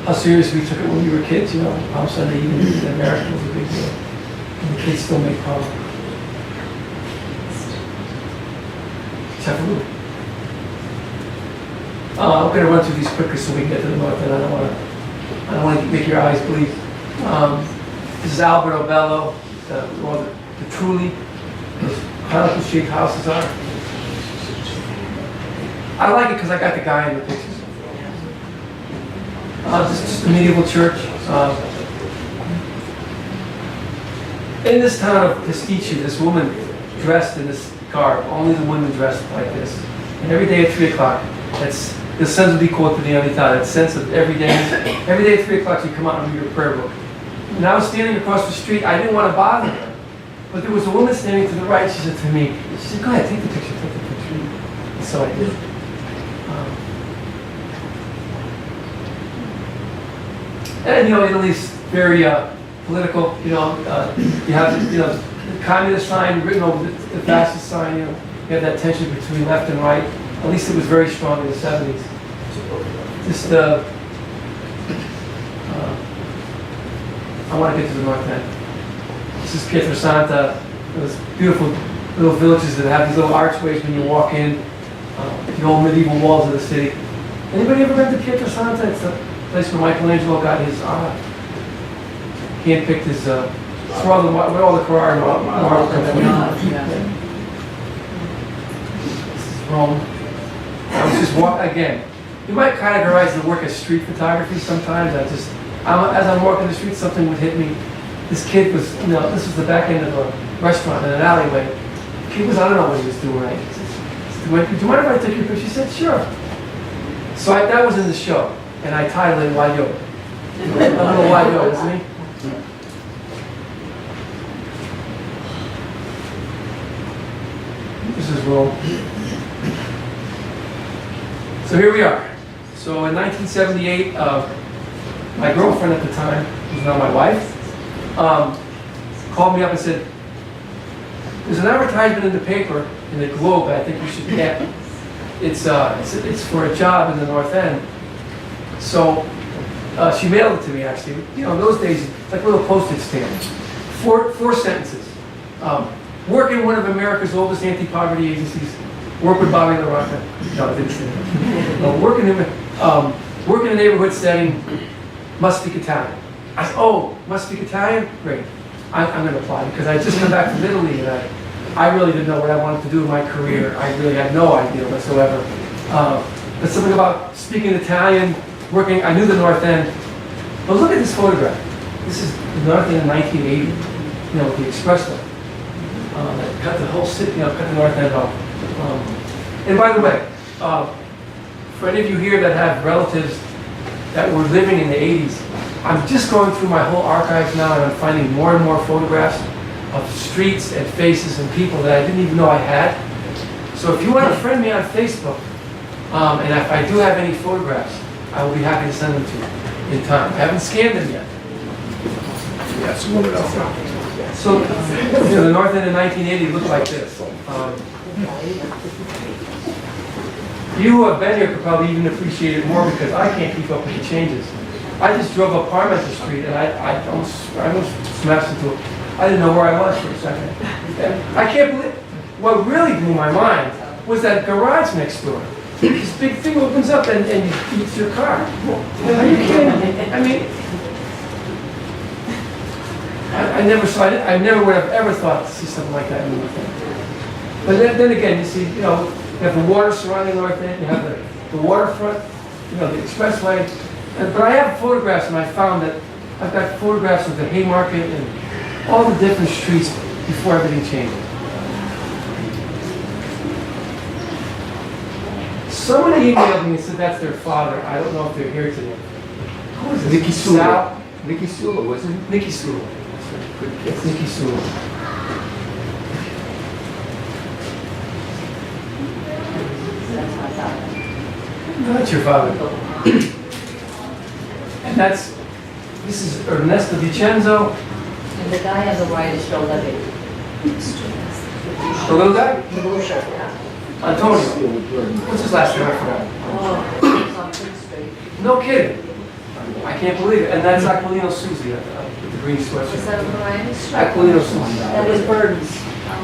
how serious we took it when we were kids. Palm Sunday, even in America, was a big deal. And the kids still make palm. Cefalù. I'm going to run through these quickly so we can get to the north end. I don't want to make your eyes bleed. This is Alberto Bello, the truly conical-shaped houses are. I like it because I got the guy in the pictures. This is just a medieval church. In this town of Pasticci, this woman dressed in this garb. Only the women dressed like this. And every day at 3 o'clock, that's the sense of the quotidianità, that sense of every day at 3 o'clock you come out and read your prayer book. And I was standing across the street, I didn't want to bother her. But there was a woman standing to the right, she said to me, she said, go ahead, take the picture. And so I did. And Italy's very political, you have, the communist sign written over the fascist sign, you have that tension between left and right. At least it was very strong in the 70s. Just, I want to get to the north end. This is Pietrasanta, those beautiful little villages that have these little archways when you walk in, the old medieval walls of the city. Anybody ever been to Pietrasanta? It's the place where Michelangelo got his, hand-picked his, where all the Carrara marble comes from. This is Rome. I was just walking, again, you might categorize the work as street photography sometimes. As I'm walking the street, something would hit me. This kid was, this was the back end of a restaurant in an alleyway. The kid was, I don't know what he was doing. Right? He said, do you mind if I take your picture? She said, sure. So that was in the show, and I titled it Why Yo. A little Why Yo, isn't he? This is Rome. So here we are. So in 1978, my girlfriend at the time, who's now my wife, called me up and said, there's an advertisement in the paper, in the Globe, I think you should get. It's for a job in the North End. So she mailed it to me, actually. In those days, it's like little postage stamps. Four sentences. Work in one of America's oldest anti-poverty agencies. Work with Bobby LaRocca. No, I didn't say that. Work in a neighborhood setting. Must speak Italian. I said, oh, must speak Italian? Great. I'm going to apply because I just come back from Italy and I really didn't know what I wanted to do in my career. I really had no idea whatsoever. But something about speaking Italian, working, I knew the North End. But look at this photograph. This is North End in 1980, with the expressway. That cut the whole city, cut the North End off. And by the way, for any of you here that have relatives that were living in the 80s, I'm just going through my whole archives now and I'm finding more and more photographs of streets and faces and people that I didn't even know I had. So if you want to friend me on Facebook, and if I do have any photographs, I will be happy to send them to you in time. I haven't scanned them yet. Yes, what else? So, the North End in 1980 looked like this. You who have been here could probably even appreciate it more because I can't keep up with the changes. I just drove up Parmenter Street and I almost smashed into it. I didn't know where I was for a second. I can't believe, what really blew my mind was that garage next door. This big thing opens up and it's your car. Are you kidding me? I mean, I never saw it. I never would have ever thought to see something like that in the North End. But then again, you see, you have the water surrounding the North End, you have the waterfront, the expressway. But I have photographs, and I found that I've got photographs of the Haymarket and all the different streets before everything changed. Someone emailed me and said that's their father. I don't know if they're here today. Who is this? Nicky Sula. Sal? Nicky Sula, wasn't it? Nicky Sula. It's Nicky Sula. No, that's your father. And this is Ernesto Vincenzo. And the guy on the right is Joe Levy. The little guy? The blue shirt, yeah. Antonio. What's his last name? I forgot. Oh, it's on Fifth Street. No kidding. I can't believe it. And that's Aquilino Susi, with the green Was sweatshirt. that on the right? Aquilino Susi. That was Burns.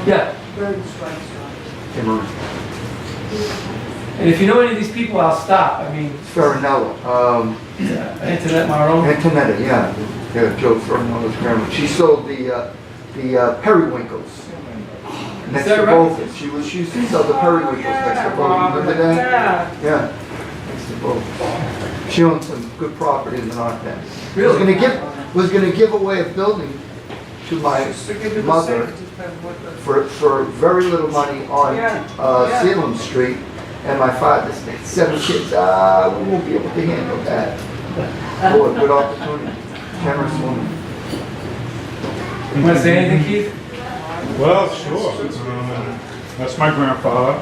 Yeah. Burns restaurant. And if you know any of these people, I'll stop. I mean, Farinella. Antoinette Marone. Antonetta, yeah. Yeah, Joe Farinella's grandma. She sold the periwinkles. Next that to right? both. She used to sell the periwinkles next to both. Remember that? Yeah. Next to both. She owned some good property in the North End. Really? Was gonna give away a building to my mother for very little money on Salem Street. And my father said, 7 kids, we won't be able to handle that. Boy, good opportunity. Generous woman. You want to say anything, Keith? Well, sure. That's my grandfather,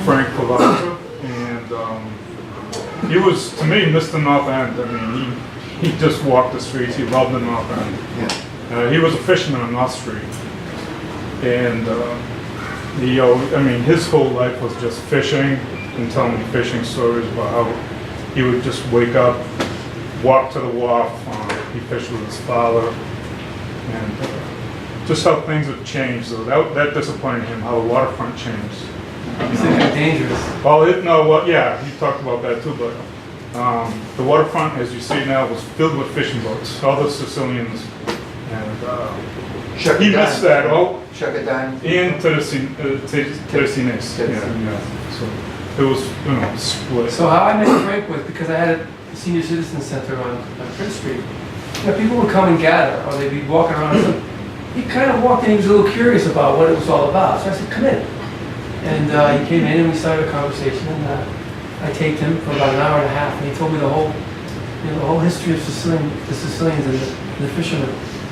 Frank Palazzo, and he was, to me, Mr. North End. I mean, he just walked the streets. He loved the North End. Yeah. He was a fisherman on North Street, and his whole life was just fishing and telling me fishing stories about how he would just wake up, walk to the wharf. He fished with his father, and just how things have changed. So that disappointed him, how the waterfront changed. It's kind of dangerous. Well, he talked about that too, but the waterfront, as you see now, was filled with fishing boats, all the Sicilians, and he missed that. Oh, Checkadan. and Teresines. Yeah. So it was, split. So how I met Frank was because I had a senior citizen center on Prince Street. People would come and gather, or they'd be walking around. So he kind of walked in, he was a little curious about what it was all about. So I said, come in. And he came in and we started a conversation. And I taped him for about an hour and a half. And he told me the whole history of the Sicilians and the fishermen.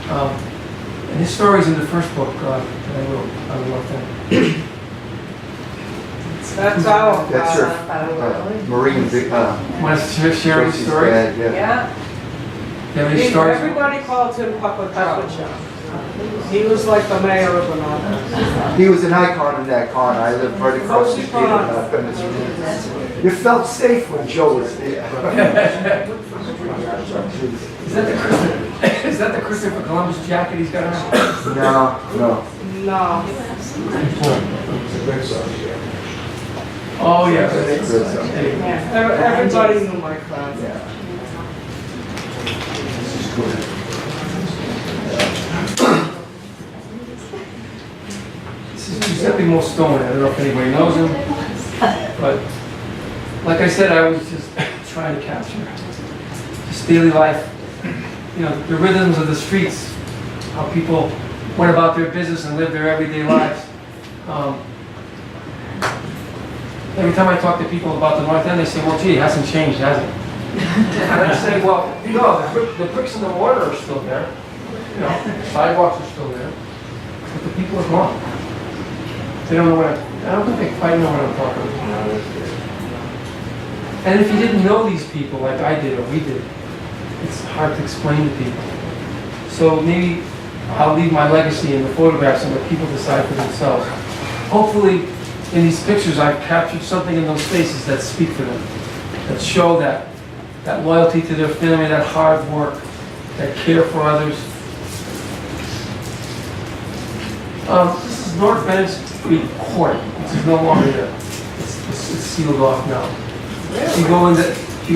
And his story's in the first book that I wrote on the North End. That's all. That's her, Marie and Vic, Want to share any Tracy's stories? dad, yeah. Yeah. Do you have any stories? Everybody called him Papa Trout. He was like the mayor of the North End. He was an icon in that con. I lived right across the street on Venice. You felt safe when Joe was there. Is that the Christopher Columbus jacket he's got on? No. No. Oh, yeah. Everybody knew my father. Yeah. This is Giuseppe Mostone. I don't know if anybody knows him, but like I said, I was just trying to capture just daily life you know, the rhythms of the streets, how people went about their business and lived their everyday lives. Every time I talk to people about the North End, they say, well, gee, it hasn't changed, has it? And I say, well, no, the bricks and the mortar are still there. You know, sidewalks are still there. But the people are gone. They don't know what I don't think they quite know what I'm talking about. And if you didn't know these people like I did or we did, it's hard to explain to people. So maybe I'll leave my legacy in the photographs and let people decide for themselves. Hopefully, in these pictures, I've captured something in those faces that speak for them, that show that loyalty to their family, that hard work, that care for others. This is North Bennett Street Court, which is no longer there. It's sealed off now. You go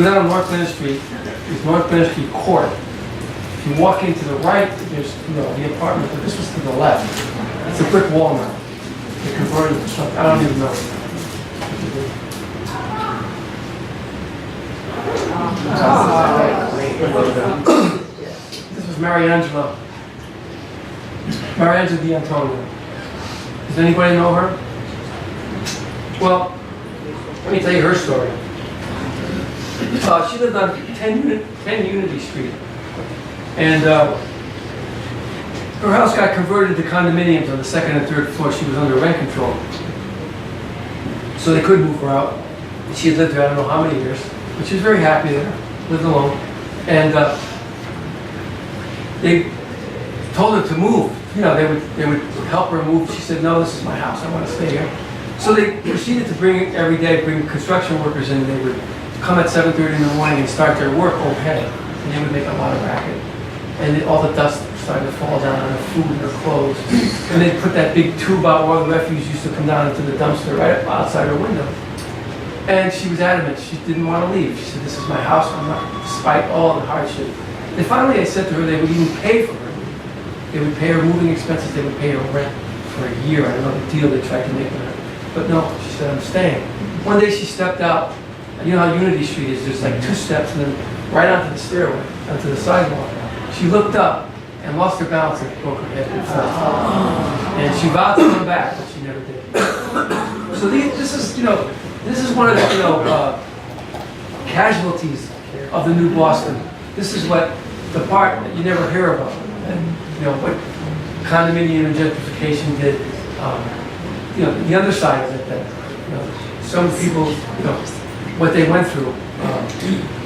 down North Bennett Street, there's North Bennett Street Court. If you walk into the right, there's the apartment, but this was to the left. It's a brick wall now. They converted it to something, I don't even know. This was Mariangela D'Antonio. Does anybody know her? Well, let me tell you her story. She lived on 10 Unity Street. And her house got converted to condominiums on the second and third floor. She was under rent control. So they couldn't move her out. She had lived there I don't know how many years, but she was very happy there, lived alone. And they told her to move. You know, they would help her move. She said, no, this is my house, I want to stay here. So they proceeded to bring construction workers in. They would come at 7:30 in the morning and start their work overhead. And they would make a lot of racket. And all the dust started to fall down on her food and her clothes. And they'd put that big tube out where the refuse used to come down into the dumpster right outside her window. And she was adamant, she didn't want to leave. She said, this is my house, I'm not, despite all the hardship. And finally I said to her they would even pay for her. They would pay her moving expenses, they would pay her rent for a year. I don't know the deal they tried to make with her. But no, she said, I'm staying. One day she stepped out. You know how Unity Street is, there's like 2 steps and then right onto the stairway, onto the sidewalk. She looked up and lost her balance and broke her head and fell. And she vowed to come back, but she never did. So this is one of the casualties of the new Boston. This is what the part that you never hear about. And, what condominium and gentrification did. The other side of it, that some people, what they went through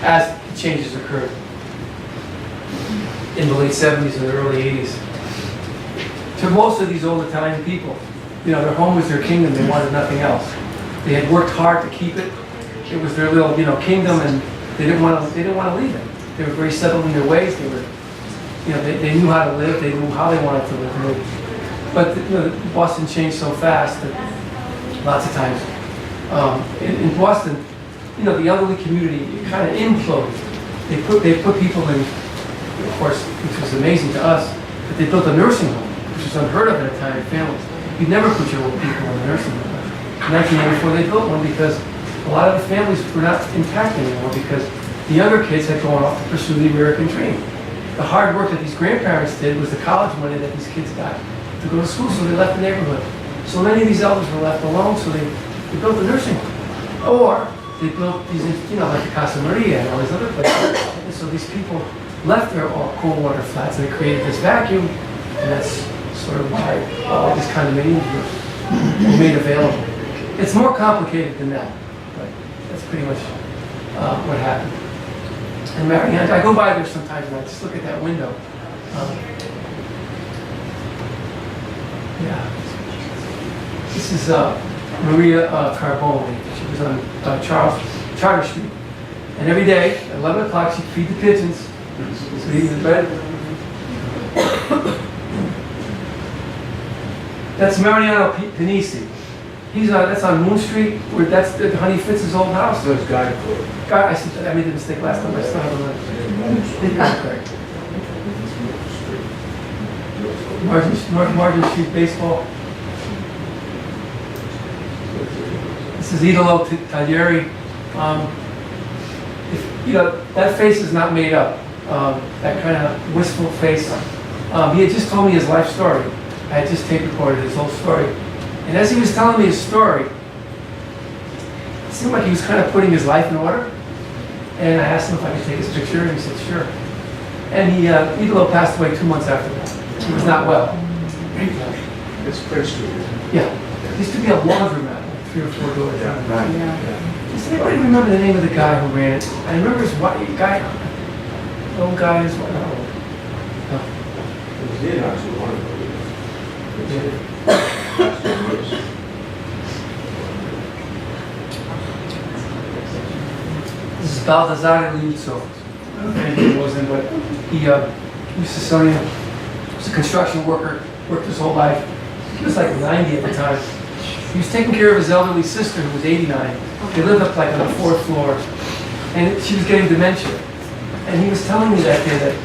as the changes occurred in the late 70s and the early 80s. To most of these old Italian people, their home was their kingdom, they wanted nothing else. They had worked hard to keep it. It was their little, kingdom, and they didn't want to leave it. They were very settled in their ways. They were, they knew how to live. They knew how they wanted to live. But Boston changed so fast that lots of times in Boston, the elderly community kind of imploded. They put people in, of course, which was amazing to us, but they built a nursing home, which was unheard of in Italian families. You'd never put your old people in a nursing home. In 1984, they built one because a lot of the families were not intact anymore because the younger kids had gone off to pursue the American dream. The hard work that these grandparents did was the college money that these kids got to go to school, so they left the neighborhood. So many of these elders were left alone, so they built a nursing home. Or they built these, like the Casa Maria and all these other places. And so these people left their cold water flats and they created this vacuum, and that's sort of why all these condominiums were made available. It's more complicated than that, but that's pretty much what happened. And Marianne, I go by there sometimes and I just look at that window. This is Maria Carbone. She was on Charter Street. And every day, at 11 o'clock, she'd feed the pigeons. So he's in bed. That's Mariano Panisi. That's on Moon Street, where that's Honey Fitz's old house. Those guy for God, I made the mistake last time. I still have a North Margin Street Baseball. This is Idolo Taglieri. That face is not made up. that kind of wistful face. He had just told me his life story. I had just tape recorded his whole story. And as he was telling me his story, it seemed like he was kind of putting his life in order. And I asked him if I could take his picture, and he said, sure. And Idolo passed away 2 months after that. He was not well. It's Prince Street, isn't it? Yeah. There used to be a laundromat, like 3 or 4 doors down there. Right. Does anybody remember the name of the guy who ran it? I remember his white guy, the old guy, his white. It was there not too long ago. Last 10 years. This is Baldassare Riccio. I don't know if he wasn't, but he was Sicilian. He was a construction worker, worked his whole life. He was like 90 at the time. He was taking care of his elderly sister who was 89. They lived up like on the 4th floor. And she was getting dementia. And he was telling me that day that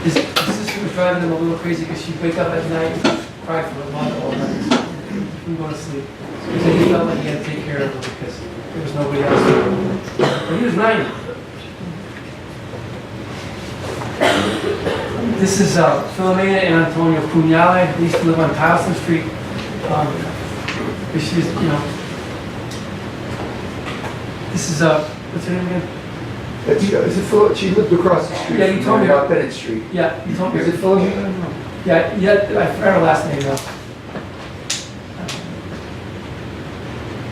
his sister was driving him a little crazy because she'd wake up at night and cry for a month all night. Couldn't go to sleep. He said he felt like he had to take care of her because there was nobody else. But he was 90. This is Filomena and Antonio Pugnale. They used to live on Towson Street. She was, you know. This is what's her name again? That's, is it Phil? She lived across the street. Yeah, you told me about about Bennett Street. Yeah, you told me. Is it Philomena? Yeah, I forgot her last name now.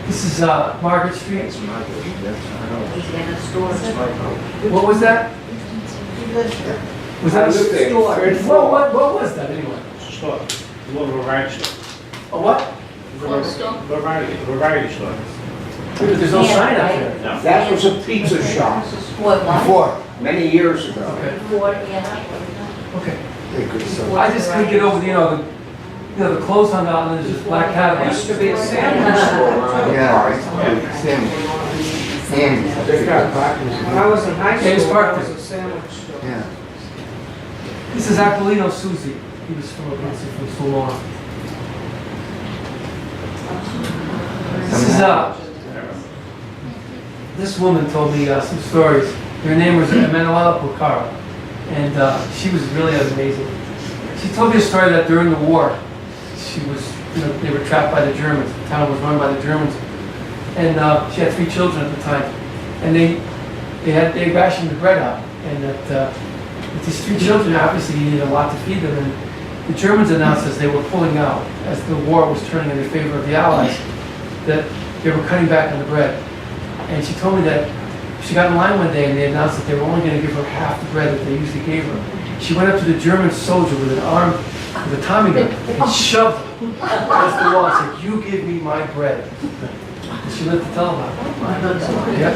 This is Margaret Street. He's in a store. What was that? He lives here. Was that a lived there, store? third floor. What was that anyway? Store, a little variety store. A what? Variety store. There's no Yeah, sign up right. there. No. That was a pizza shop What, what? Before, many years ago. Okay, Ford, yeah. okay. they could sell. I just couldn't get over, the clothes hung out and there's just black Used to Cadillacs. be a sandwich store around Yeah, there. right. Sammy. They've got When I was in high James school, Parker. there was a sandwich store. Yeah. This is Aquilino Susi. He was from Solona. This is this woman told me some stories. Her name was Emanuela Pucara, and she was really amazing. She told me a story that during the war, she was, they were trapped by the Germans. The town was run by the Germans, and she had 3 children at the time, and they rationed the bread out, and that with these 3 children, obviously, you needed a lot to feed them, and the Germans announced as they were pulling out, as the war was turning in favor of the Allies, that they were cutting back on the bread. And she told me that she got in line one day and they announced that they were only going to give her half the bread that they usually gave her. She went up to the German soldier with an arm, with a Tommy gun, and shoved him against the wall and said, "You give me my bread." And she lived to tell about it. Yep.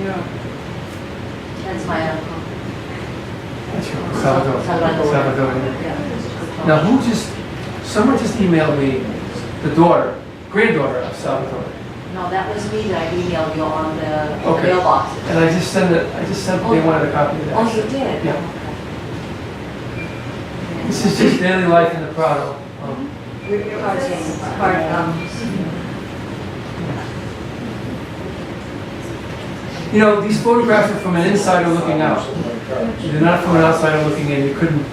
Yeah. That's my uncle. Salvador. Salvador. Yeah. Now someone just emailed me the granddaughter of Salvador. No, that was me that I emailed you on the Okay. mailbox. And I just sent, they wanted a copy of that. Oh, you did? Yeah. This is just daily life in the Prado. These photographs are from an insider looking out. They're not from an outsider looking in. You couldn't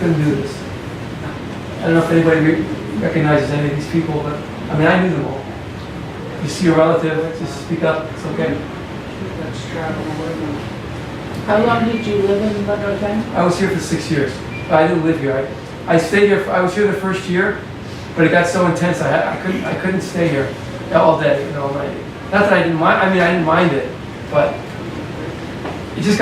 do this. I don't know if anybody recognizes any of these people, but I knew them all. You see a relative, just speak up. It's okay. How long did you live in Monroe? I was here for 6 years. I didn't live here. I stayed here. I was here the first year, but it got so intense. I couldn't stay here all day. Not that I didn't mind. I didn't mind it, but it just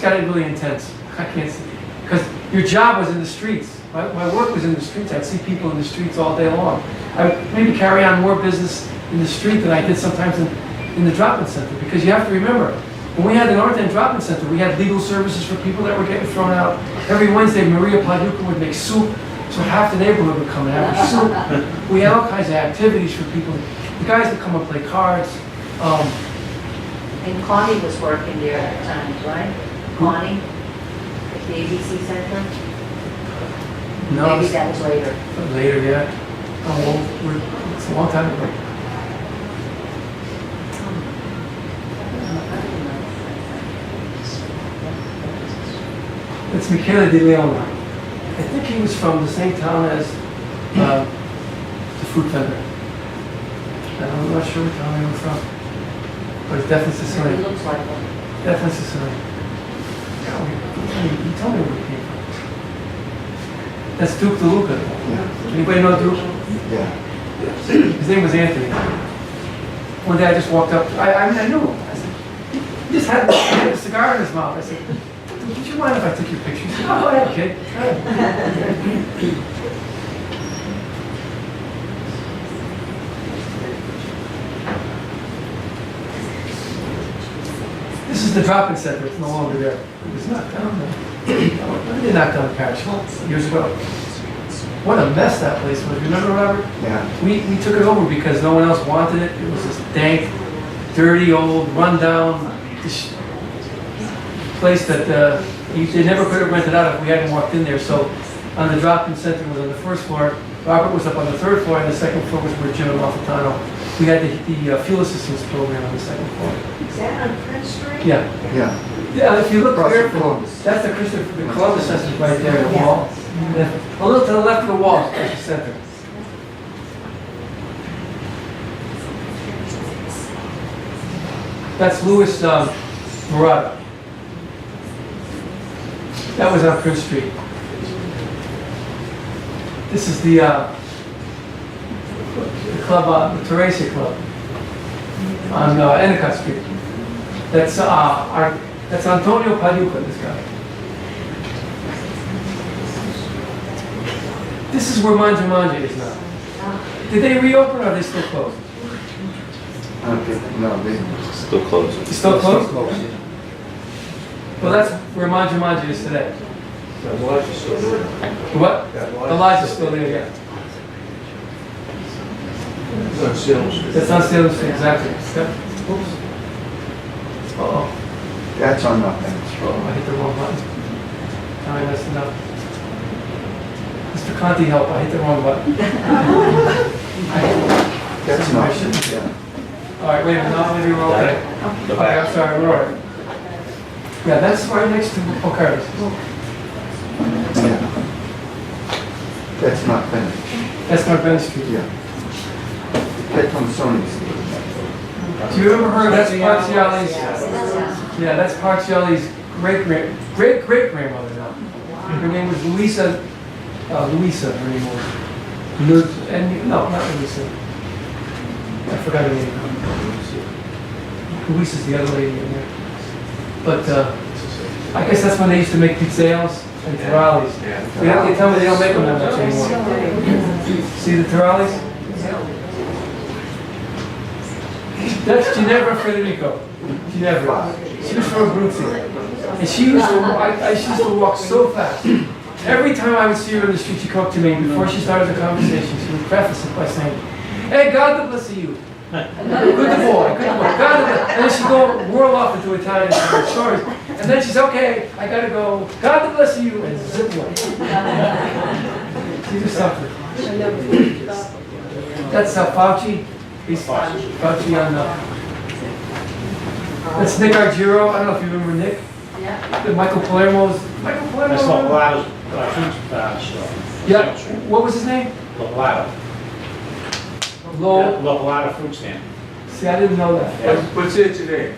got really intense. I can't see because your job was in the streets. My work was in the streets. I'd see people in the streets all day long. I would maybe carry on more business in the street than I did sometimes in the drop-in center, because you have to remember, when we had the North End drop-in center, we had legal services for people that were getting thrown out. Every Wednesday, Maria Paduca would make soup, so half the neighborhood would come and have soup. We had all kinds of activities for people. The guys would come and play cards. And Connie was working there at times, right? Connie, at the ABC Center? No, Maybe that was later. later, yeah. Oh, well, it's a long time ago. It's Michele De Leon. I think he was from the same town as the fruit vendor. I'm not sure what town they were from, but it's definitely It Sicilian. looks like one. Definitely Sicilian. He told me where he came from. That's Duke DeLuca. Yeah. Anybody know Duke? Yeah. His name was Anthony. One day I just walked up, I knew him. I said, he just had a cigar in his mouth. I said, would you mind if I took your picture? He said, oh, yeah, okay. This is the drop-in center, it's no longer there. It was knocked down. When did they knock down the parish? Years ago. What a mess that place was. Remember, Robert? Yeah. We took it over because no one else wanted it. It was this dank, dirty, old, rundown place that they never could have rented out if we hadn't walked in there. So on the drop-in center was on the first floor. Robert was up on the third floor, and the second floor was where Jim and Malfitano. We had the fuel assistance program on the second floor. Is that on Prince Street? Yeah. Yeah. Yeah, if you look Across carefully, from Columbus. that's the Columbus Center right there, the Yeah. wall. Yeah. A little to the left of the wall is the center. That's Louis Murata. That was on Prince Street. This is the club, the Teresa Club on Endicott Street. That's Antonio Paduca, this guy. This is where Manja Manja is now. Did they reopen or are they still closed? Okay. No, they. Still closed. It's still closed? Well, that's where Manja Manja is today. The lodge is still there. What? The lodge is still there, yeah. It's on Salem Street. That's on Salem Street, exactly. Yep. Oops. Uh-oh. That's on nothing. Oh, I hit the wrong button. Now I messed it up. Mr. Conti, help, I hit the wrong button. That's nothing. Yeah. All right, wait a minute, no, maybe we're okay. The Okay, I'm sorry, we're all right. Yeah, that's right next to O'Carroll's. Yeah. That's not finished. That's North Bennett Street. Yeah. Petonsoni's. Do you ever heard, that's Parciali's, yeah, that's Parciali's great-great-grandmother now. Her name was Luisa, her name was. No, not Luisa. I forgot her name. Luisa's the other lady in there. But I guess that's when they used to make pizzelles and tamales. They tell me they don't make them that much anymore. See the tamales? That's Ginevra Federico. Ginevra. She was from Abruzzi. And she used to walk so fast. Every time I would see her in the street, she'd come up to me. Before she started the conversation, she would preface it by saying, "Hey, God bless you. Good boy, good boy. God bless." And then she'd go whirl off into Italian stories. And then she's, "Okay, I gotta go. God bless you," and zip away. She's just something. That's Fauci. He's Fauci on that's Nick Argiro. I don't know if you remember Nick. Yeah. Michael Palermo's. Michael Palermo. That's Lopalado's food store. Yeah. What was his name? Lopalado. Low. Lopalado food stand. See, I didn't know that. What's it today?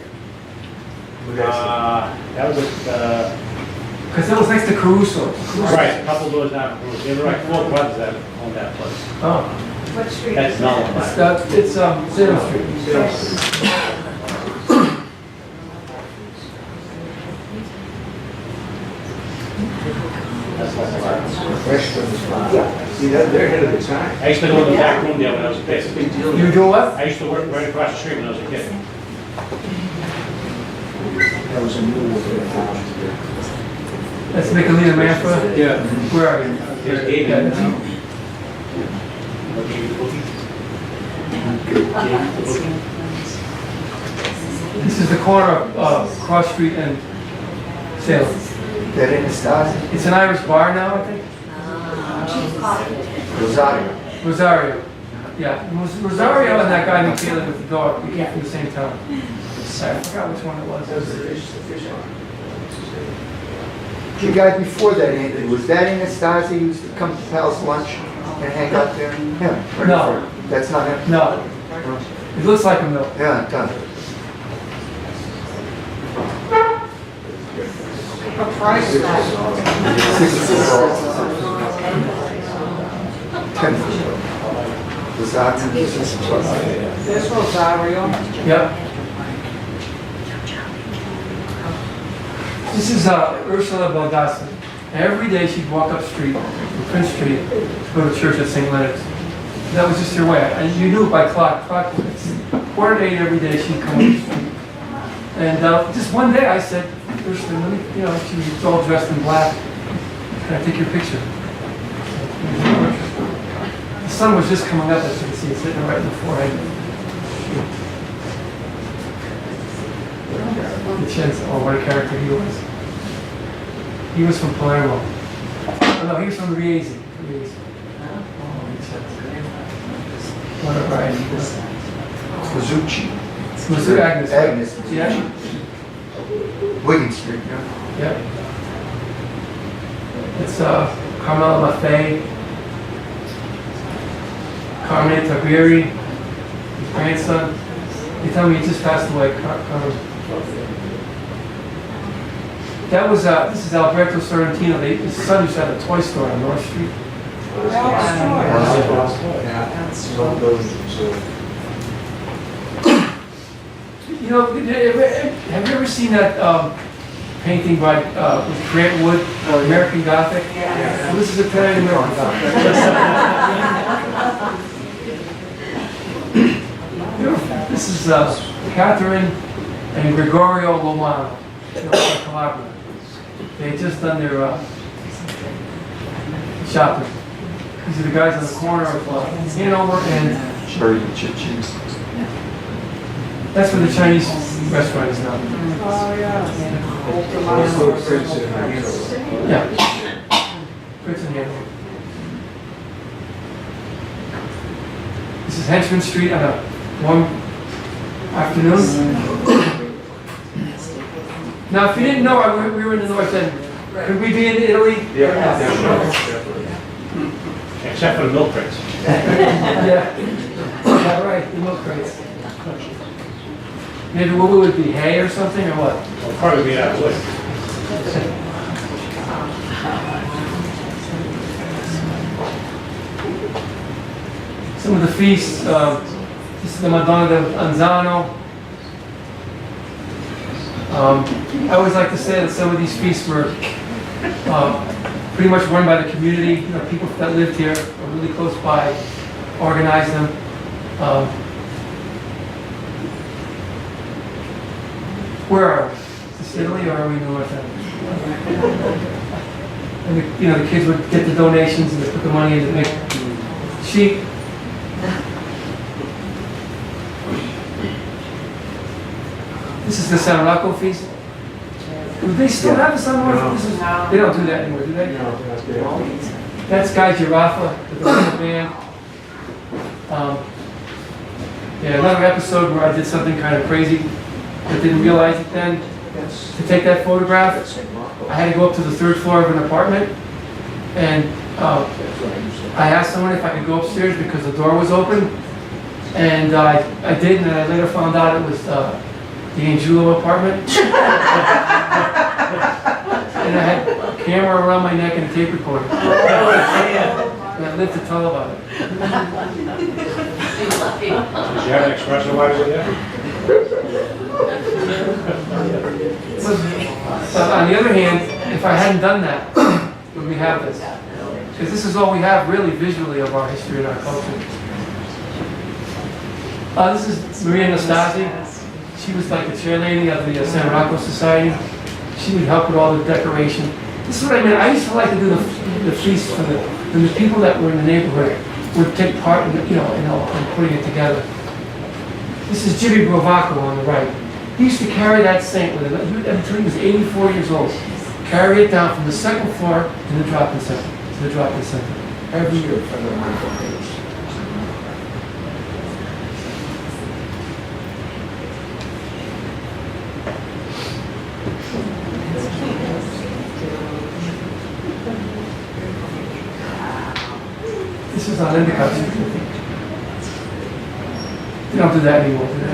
That was a, Because that was next to Caruso. right, a couple doors down. There were like 4 brothers that owned that place. Oh. What street? That's Melon. It's Salem Street. That's Lopalado. Yeah. See, they're ahead of the time. I used to go in the back room there when I was a That's a kid. big deal. You do what? I used to work right across the street when I was a kid. That was a new one. That's Nicolina Manfra. Yeah. Where are you? There's David. Yeah, that's you. This is the corner of Cross Street and Salem. That in the stars? It's an Irish bar now, I think. Rosario. Rosario. Yeah, it was Rosario and that guy Michele with the dog, we came from the same town. I forgot which one it was. The guy before that, Anthony, was that Anastasia who used to come to Pal's lunch and hang out there? Yeah. right No. in front. That's not him? No, it looks like him though. Yeah, it does. What price is that? 10 foot. Was that? This Rosario. Yep. This is Ursula Baldassi. Every day she'd walk up street, Prince Street, to go to church at St. Leonard's. That was just her way. And you knew it by clock. Clock was 7:45 every day she'd come up the street. And just one day I said, Ursula, let me, she was all dressed in black. Can I take your picture? The sun was just coming up, as you can see, it's hitting her right in the forehead. Oh, what a character he was. He was from Palermo. Oh, no, he was from Riese. Oh, what a ride he was. Mazzucci. Was it Agnes? Agnes. Yeah. Wigan Street, yeah. Yeah. It's Carmela Maffei, Carmine Taglieri, his grandson. They tell me he just passed away. That was, this is Alberto Sorrentino. His son used to have a toy store on North Street. Have you ever seen that painting by with Grant Wood, American Gothic? Yeah. Well, this is Italian American Gothic. This is Catherine and Gregorio Lomano, Calabria. They had just done their shopping. These are the guys on the corner of Hanover and Cherry cheese. that's where the Chinese restaurant is now. Oh, yeah. Yeah. Prince and Hanover. This is Henchman Street on a warm afternoon. Now, if you didn't know, we were in the North End. Could we be in Italy? Except for the milk crates. Yeah. Yeah, right, the milk crates. Maybe what would it be, hay or something, or what? It'll probably be that way. Some of the feasts, this is the Madonna del Anzano. I always like to say that some of these feasts were pretty much run by the community. People that lived here or really close by organized them. Where are we? Is this Italy or are we in the North End? And the kids would get the donations and they put the money in to make sheep. This is the San Rocco feast. Do they still have the San Rocco feast? No. They don't do that anymore, do they? That's Guy Giraffa, the band. Yeah, another episode where I did something kind of crazy, but didn't realize it then. To take that photograph, I had to go up to the 3rd floor of an apartment, and I asked someone if I could go upstairs because the door was open, and I did, and I later found out it was the Angiulo apartment. And I had a camera around my neck and a tape recorder. And I lived to tell about it. Did you have an espresso while you were there? But on the other hand, if I hadn't done that, would we have this? Because this is all we have really visually of our history and our culture. This is Maria Nastasi. She was like the chairlady of the San Rocco Society. She would help with all the decoration. This is what I mean. I used to like to do the feast for the people that were in the neighborhood would take part in, in putting it together. This is Jimmy Brovacco on the right. He used to carry that saint with him until he was 84 years old. Carry it down from the 2nd floor to the drop-in center, every year. This is on Endicott Street. They don't do that anymore, do they?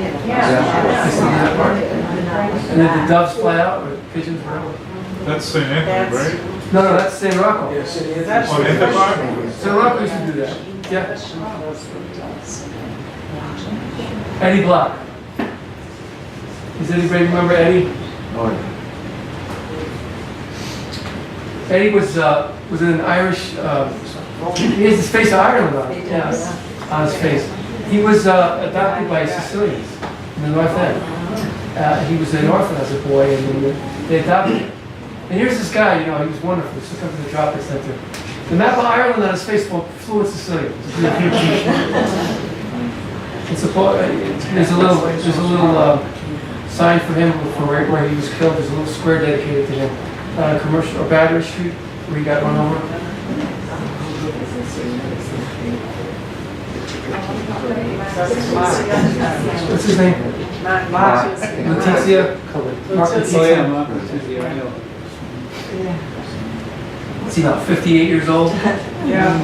They still do that part? And then the doves fly out, or pigeons, whatever? That's St. Anthony, right? No, that's San Rocco. Yeah, City of On Endicott? San Rocco used to do that. Yeah. Eddie Block. Does anybody remember Eddie? Oh, yeah. Eddie was an Irish, he has his face of Ireland on it, yeah, on his face. He was adopted by Sicilians in the North End. He was an orphan as a boy, and then they adopted him. And here's this guy, you know, he was wonderful. He took him to the Tropics Center. The map of Ireland on his face spoke fluent Sicilian. There's a little sign for him for where he was killed. There's a little square dedicated to him on a commercial or Battery Street where he got run over. What's his name? Letizia. Mark Letizia. Is he now 58 years old? Yeah.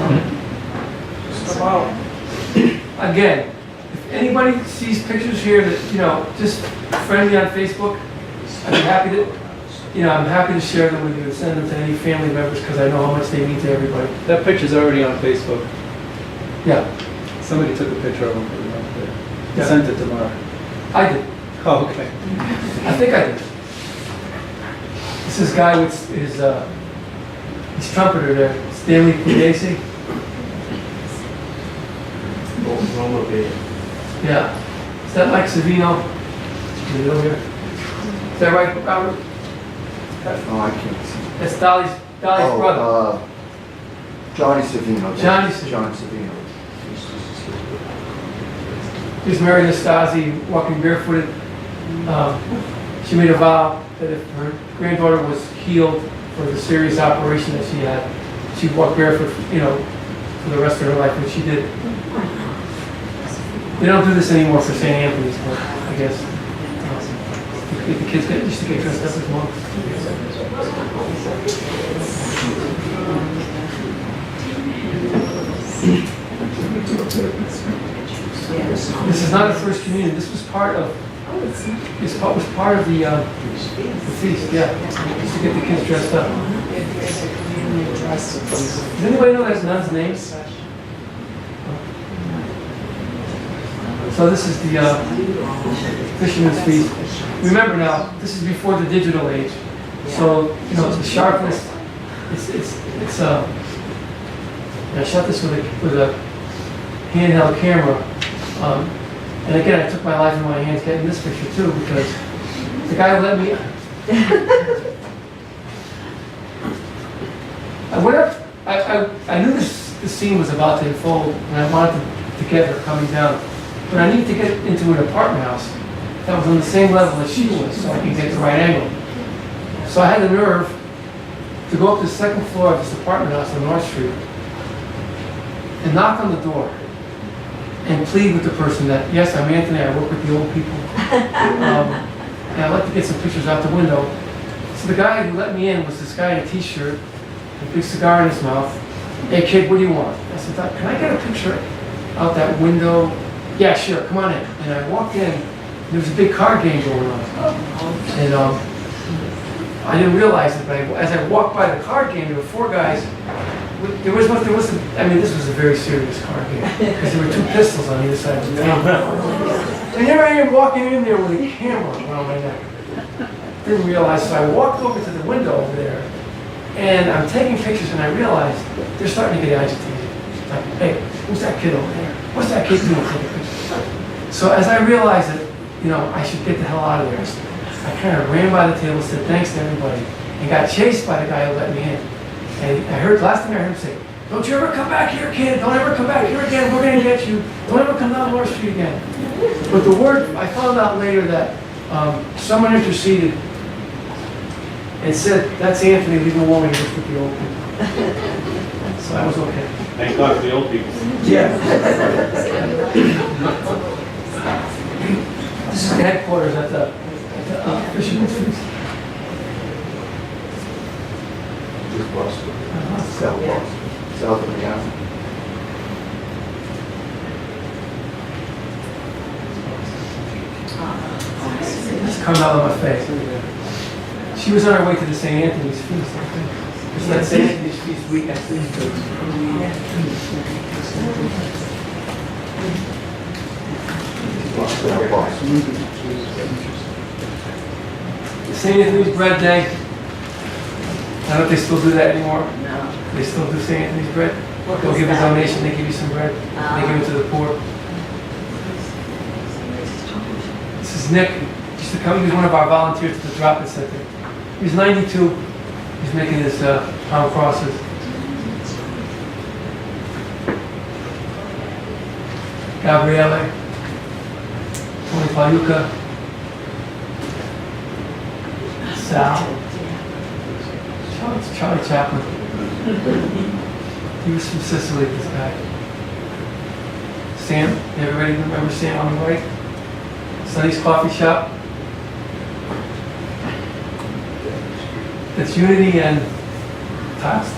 Just about. Again, if anybody sees pictures here that, you know, just friend me on Facebook, I'd be happy to, I'm happy to share them with you and send them to any family members because I know how much they mean to everybody. That picture's already on Facebook. Yeah, Somebody took a picture of him, put it up there. Yeah. Sent it to Mark. I did. Oh, okay. I think I did. This is guy with his trumpeter there, Stanley Pugliese. Roma beer. Yeah. Is that Mike Savino? In the middle here. Is that right, Robert? Oh, I can't see. That's Dolly's brother. Johnny Savino. Johnny Savino. John Savino. He was married to Stasi, walking barefooted. She made a vow that if her granddaughter was healed for the serious operation that she had, she'd walk barefoot, for the rest of her life, and she did. They don't do this anymore for St. Anthony's, but I guess the kids used to get dressed up as monks. This is not a first communion. This was part of. This was part of the feast. Yeah, just to get the kids dressed up. Does anybody know that nun's names? So this is the fisherman's feast. Remember now, this is before the digital age. So the sharpness. It's I shot this with a handheld camera. And again, I took my life in my hands getting this picture too, because the guy let me. I went up. I knew this scene was about to unfold, and I wanted to get her coming down, but I needed to get into an apartment house that was on the same level as she was, so I could get the right angle. So I had the nerve to go up to the second floor of this apartment house on North Street and knock on the door and plead with the person that, yes, I'm Anthony, I work with the old people. And I'd like to get some pictures out the window. So the guy who let me in was this guy in a t-shirt, a big cigar in his mouth. Hey kid, what do you want? I said, can I get a picture out that window? Yeah, sure, come on in. And I walked in, there was a big card game going on. And I didn't realize it, but as I walked by the card game, there were four guys. This was a very serious card game, because there were two pistols on either side of the table. And here I am walking in there with a camera around my neck. Didn't realize, so I walked over to the window over there, and I'm taking pictures, and I realized they're starting to get agitated. Like, hey, who's that kid over there? What's that kid doing taking pictures? So as I realized that, I should get the hell out of there, I kind of ran by the table, said thanks to everybody, and got chased by the guy who let me in. And last thing I heard him say, don't you ever come back here, kid. Don't ever come back here again. We're going to get you. Don't ever come down North Street again. But the word, I found out later that someone interceded and said, that's Anthony, leave him alone, he works with the old people. So I was okay. Thank God for the old people. Yeah. This is the headquarters at the Fisherman's Feast. Just Boston. South Boston. South of Miami. caramel on my face. She was on her way to the St. Anthony's feast, I think. It's that St. Anthony's feast weekend. St. Anthony's Bread Day. I don't know if they still do that anymore. No. They still do St. Anthony's bread. They'll give a donation, they give you some bread. They give it to the poor. This is Nick. He used to come, he was one of our volunteers to the drop-in center. He's 92. He's making his pound crosses. Gabriele. Tony Paluca. Sal. Charlie Chaplin. He was from Sicily, this guy. Sam, everybody remember Sam on the right? Sonny's Coffee Shop. It's Unity and Toast.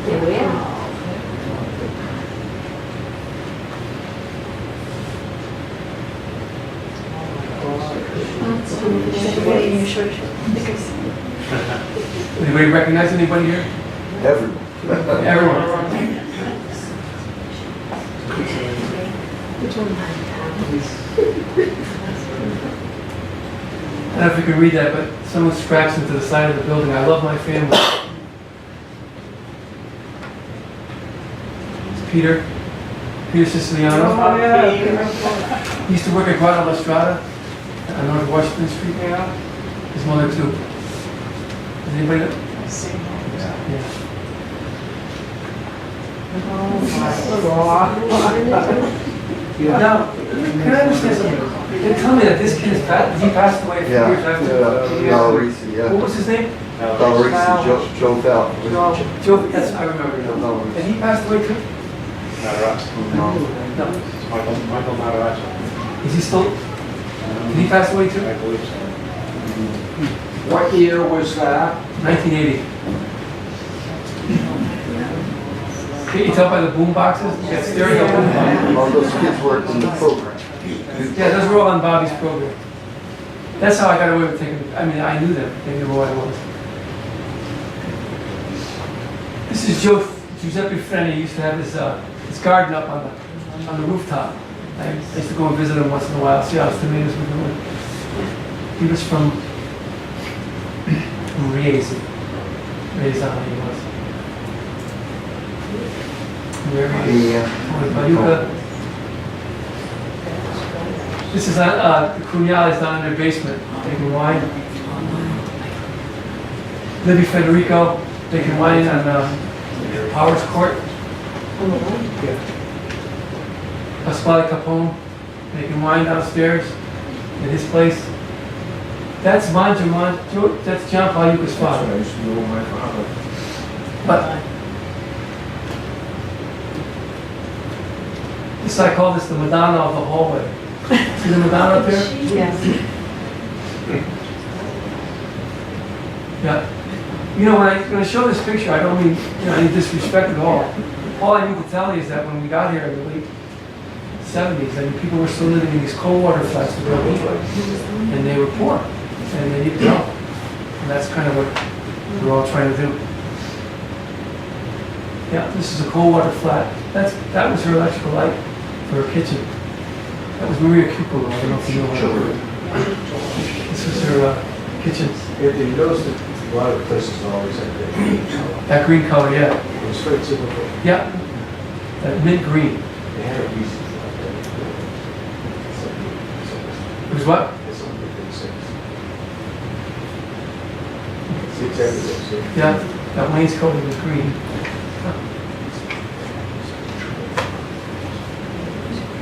Here we are. Anybody recognize anybody here? Everyone. Everyone. I don't know if you can read that, but someone scratched into the side of the building. I love my family. It's Peter Siciliano. Oh, yeah. He used to work at Guada La Strada on North Washington Street. Yeah. His mother too. Does anybody know? Yeah. Now, can I understand something? They tell me that this kid is he passed away a few Yeah, years after. Riccio, yeah. What was his name? Riccio, Joe Val. Joe. Yes, I remember now. No, And he passed away too? no. No. Michael Matarazzo. Is he still? Did he pass away too? I believe so. What year was that? 1980. Can you tell by the boom boxes? Yeah, stereo boom boxes. All those kids worked in the program. Yeah, those were all on Bobby's program. That's how I got away with taking. I mean, I knew them. They knew who I was. This is Giuseppe Freni. He used to have his garden up on the rooftop. I used to go and visit him once in a while, see how his tomatoes were doing. He was from Riese. Riesano he was. Tony Paluca. This is the Cunales down in their basement, making wine. Libby Federico making wine on Powers Court. Pasquale Capone making wine downstairs at his place. That's that's John Paluca's father. I used to know my father. But this I call this the Madonna of the hallway. See the Madonna up there? Yes. Yeah. You know, when I show this picture, I don't mean any disrespect at all. All I need to tell you is that when we got here in the late 70s, I mean, people were still living in these cold water flats with no heat, and they were poor, and they needed help. And that's kind of what we're all trying to do. Yeah, this is a cold water flat. That was her electrical light for her kitchen. That was Maria Cupolo. I don't know if you know her. This was her kitchen. If you notice that a lot of places always have that green color. That green color, yeah. It's very typical. Yeah. That mint green. They had a reason for that. It was what? It's something they say. It's exactly this. Yeah. That wainscoting was green.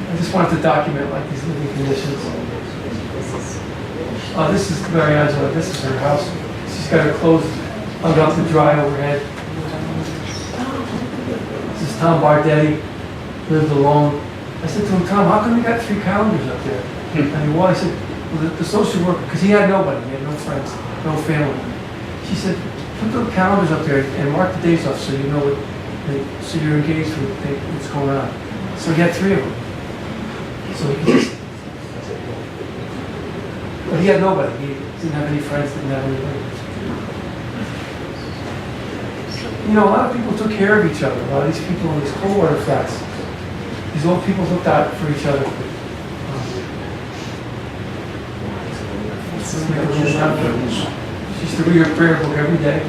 I just wanted to document like these living conditions. Oh, this is Mary Angela. This is her house. She's got her clothes hung up to dry overhead. This is Tom Bardetti, lived alone. I said to him, Tom, how come you got 3 calendars up there? I mean, why? I said, well, the social worker, because he had nobody, he had no friends, no family. She said, put the calendars up there and mark the days off so you know So you're engaged with what's going on. So he had 3 of them. So he could just, but he had nobody. He didn't have any friends, didn't have anybody. You know, a lot of people took care of each other. A lot of these people in these cold water flats, these old people looked out for each other. She used to read her prayer book every day.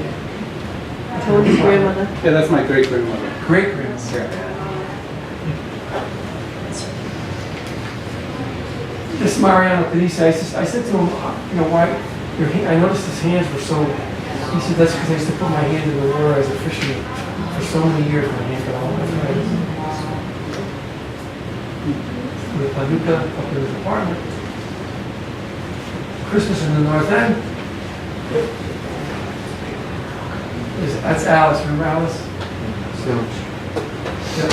Tony's grandmother. Yeah, that's my great grandmother. Great grandmother. This Mariano Panisa, I said to him, you know, why, I noticed his hands were so, he said, that's because I used to put my hand in the water as a fisherman for so many years, my hand got all my friends. With Paducah up in his apartment. Christmas in the North End. That's Alice, remember Alice? Yep.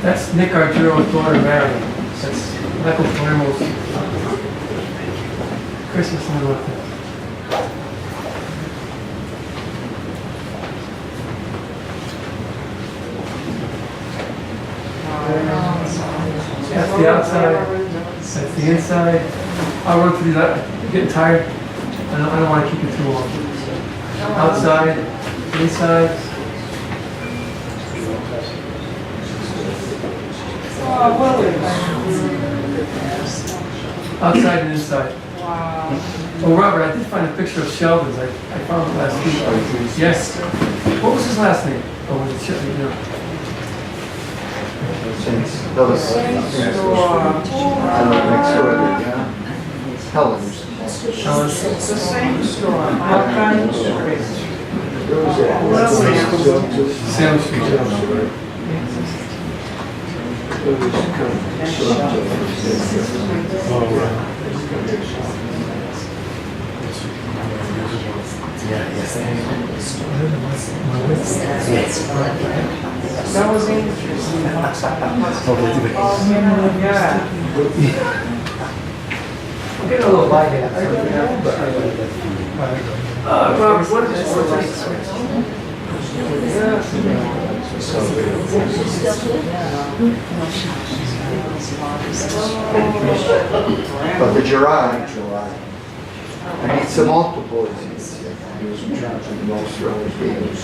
That's Nick Argero's daughter, Marion. That's Michael Palermo's Christmas in the North End. That's the outside. That's the inside. I'll run through that. I'm getting tired. I don't want to keep it too long. Outside, inside. Outside and inside. Wow. Oh, Robert, I did find a picture of Sheldon's. I found it last week. Yes. What was his last name? Oh, was it Sheldon? No. Helen's. Helen. It's the same store, Alpine Street. Sam Street. That was interesting. Yeah. I'm getting a little lightheaded. Robert, what is this? But the Gerard, I need some multiple diseases. He was in charge of the most early games.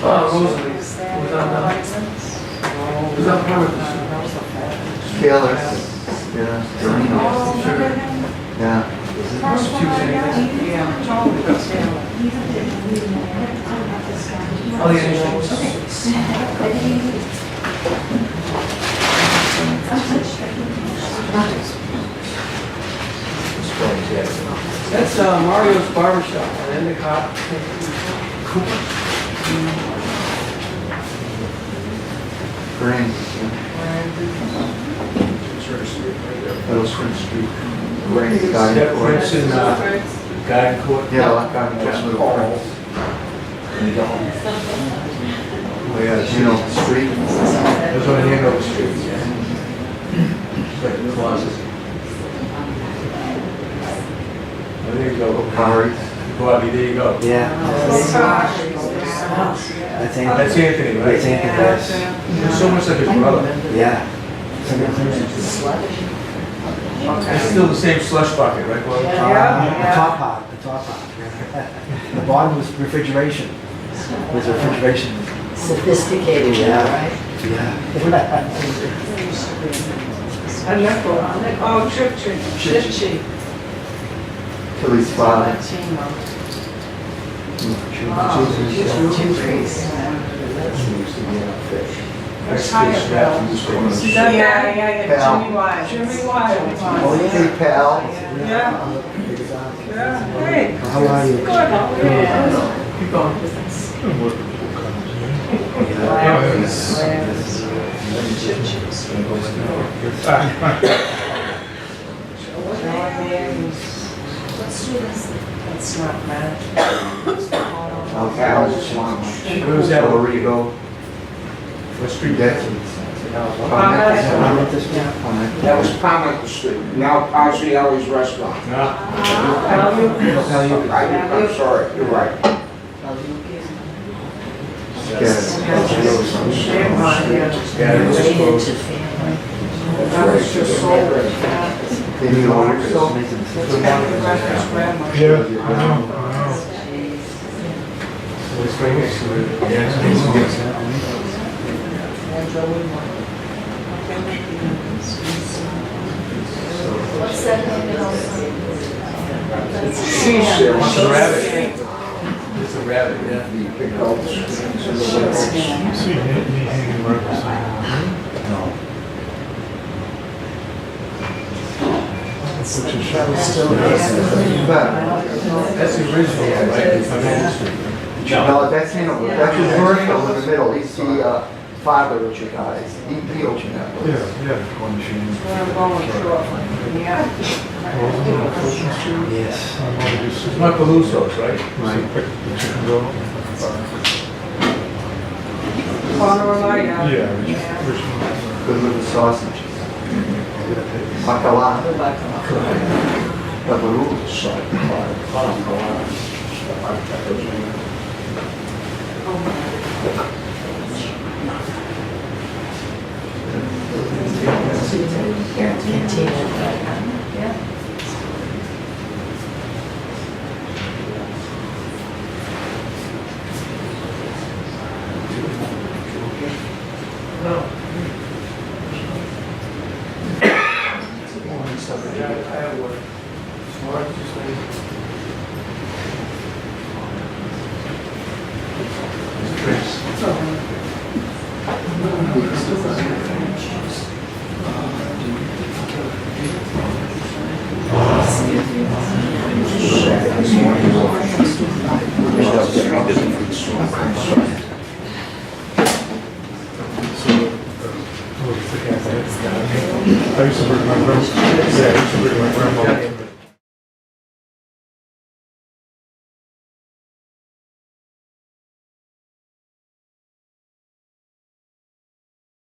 Rosalie. Was on part of Taylor, yeah, Dorino. Yeah. Oh, yeah. That's Mario's barbershop on Endicott. Green. Middle Spring Street. Green, Garden Court. Garden Court. Yeah, Garden Court, Middle Spring. Oh, yeah, Street. There's one here on the street. It's like a closet. There you go. Harry. Bobby, there you go. Yeah. That's Anthony, right? That's Anthony, yes. He's so much like his brother. Yeah. It's still the same slush bucket, right, Bob? The top part. The bottom was refrigeration. Was refrigeration. Sophisticated, Yeah. right? Yeah. Oh, Chip. Tilly's father. That's higher, Bill. Yeah, Jimmy Wild. Oh, yeah. Hey, pal. Yeah. Hey. How are you? Good. Keep going. That's not bad. Al's Lunch. Where's that? Rodrigo. What street? That's That was Palmer Street, now Pagliari's Restaurant. I'm sorry, you're right. That was just sold. They need water, so. Yeah, I know. What's that name? It's a rabbit. It's a rabbit, yeah. See, me hanging right beside him. Which is That's the original, right? No, that's Hannibal, that's his Riccio in the middle, he's the father of the guys, he opened that place. Yeah, one machine. Where I'm going shortly. Yeah. Yes. It's not Belusso's, right? Corner of my yard. Yeah, Good with the sausage. Bacala. Babaru. I used to bring my grandma. Yeah, I used to bring my grandma.